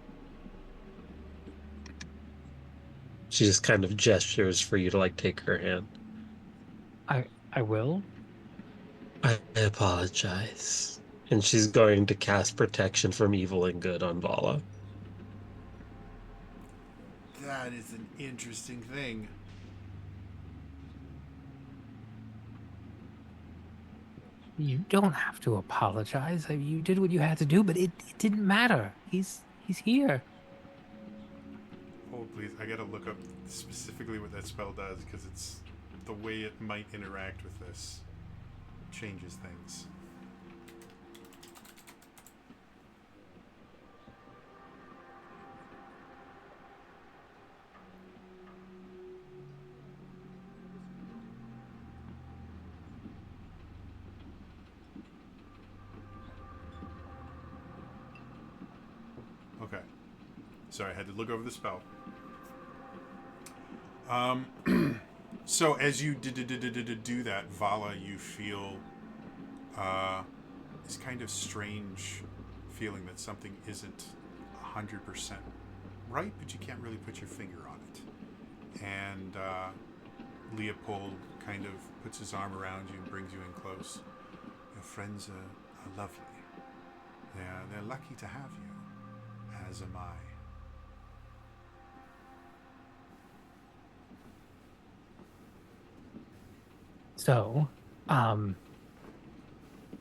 She just kind of gestures for you to like take her hand. I will. I apologize. And she's going to cast protection from evil and good on Vala. That is an interesting thing. You don't have to apologize. I mean, you did what you had to do, but it didn't matter. He's here. Hold, please. I gotta look up specifically what that spell does, because it's the way it might interact with this changes things. Okay. Sorry, I had to look over the spell. So as you do that, Vala, you feel this kind of strange feeling that something isn't 100% right, but you can't really put your finger on it. And Leopold kind of puts his arm around you and brings you in close. Your friends are lovely. They're lucky to have you, as am I. So, do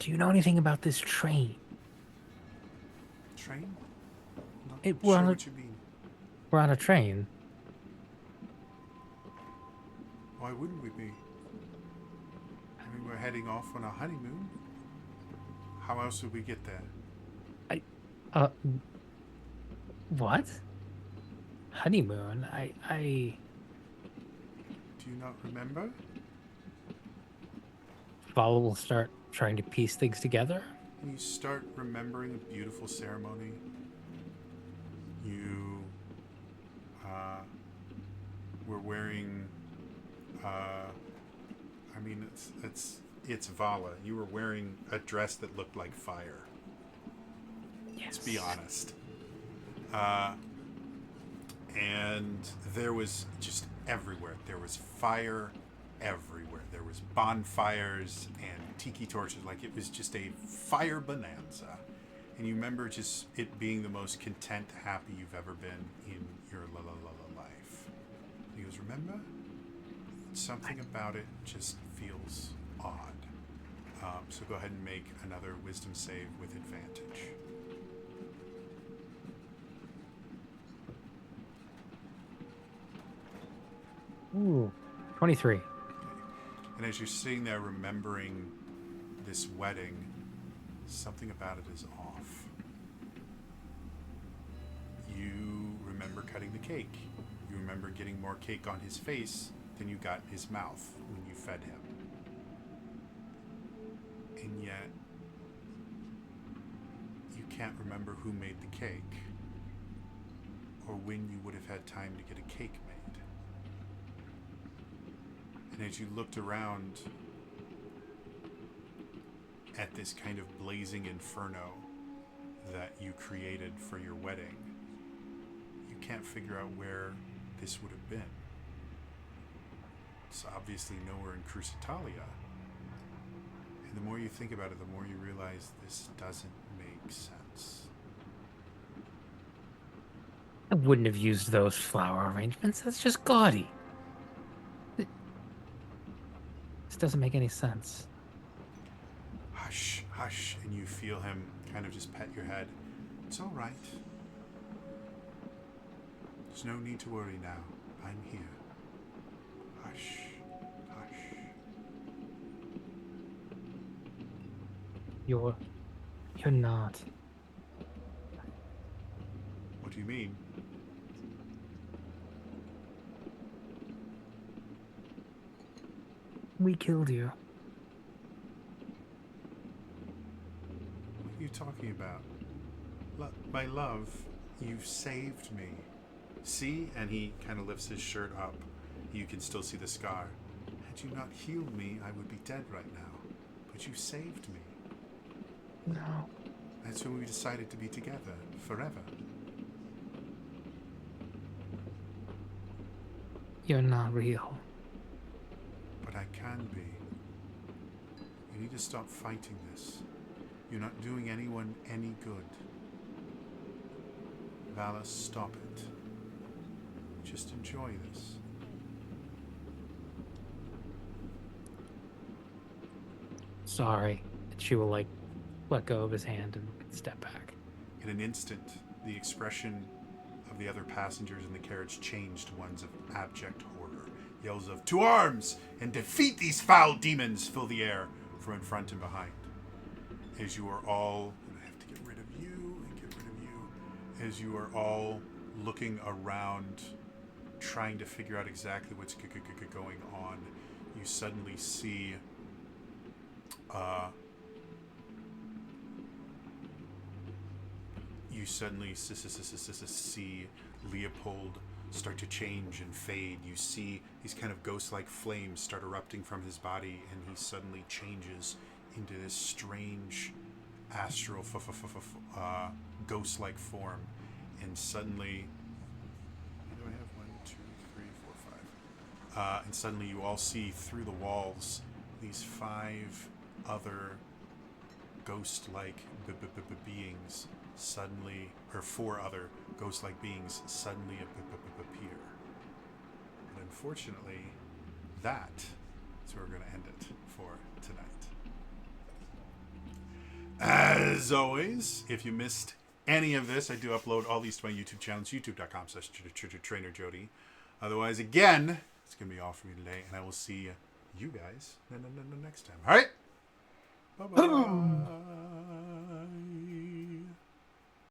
you know anything about this train? Train? Not We're sure on what you mean. We're on a train. Why wouldn't we be? I mean, we're heading off on a honeymoon. How else would we get there? What? Honeymoon? Do you not remember? Vala will start trying to piece things together. And you start remembering a beautiful ceremony. You were wearing. I mean, it's Vala. You were wearing a dress that looked like fire. Yes. Let's be honest. And there was just everywhere. There was fire everywhere. There was bonfires and tiki torches. Like, it was just a fire bonanza. And you remember just it being the most content, happy you've ever been in your life. He goes, remember? Something about it just feels odd. So go ahead and make another wisdom save with advantage. Ooh, 23. And as you're sitting there remembering this wedding, something about it is off. You remember cutting the cake. You remember getting more cake on his face than you got in his mouth when you fed him. And yet, you can't remember who made the cake or when you would have had time to get a cake made. And as you looked around at this kind of blazing inferno that you created for your wedding, you can't figure out where this would have been. It's obviously nowhere in Crucitalia. And the more you think about it, the more you realize this doesn't make sense. I wouldn't have used those flower arrangements. That's just gaudy. This doesn't make any sense. Hush, hush, and you feel him kind of just pet your head. It's all right. There's no need to worry now. I'm here. Hush, hush. You're not. What do you mean? We killed you. What are you talking about? My love, you've saved me. See? And he kind of lifts his shirt up. You can still see the scar. Had you not healed me, I would be dead right now. But you saved me. No. That's when we decided to be together forever. You're not real. But I can be. You need to stop fighting this. You're not doing anyone any good. Vala, stop it. Just enjoy this. Sorry. She will, let go of his hand and step back. In an instant, the expression of the other passengers in the carriage changed to ones of abject horror. Yells of, "To arms! And defeat these foul demons!" fill the air from in front and behind. As you are all... I have to get rid of you and get rid of you. As you are all looking around, trying to figure out exactly what's going on, you suddenly see... you suddenly see Leopold start to change and fade. You see these kind of ghost-like flames start erupting from his body, and he suddenly changes into this strange astral ghost-like form. And suddenly, do I have 1, 2, 3, 4, 5? And suddenly you all see through the walls these 5 other ghost-like beings suddenly, or 4 other ghost-like beings suddenly appear. But unfortunately, that is where we're going to end it for tonight. As always, if you missed any of this, I do upload all these to my YouTube channel. It's youtube.com/TrainerJody. Otherwise, again, it's going to be all for me today, and I will see you guys next time. All right? Bye-bye.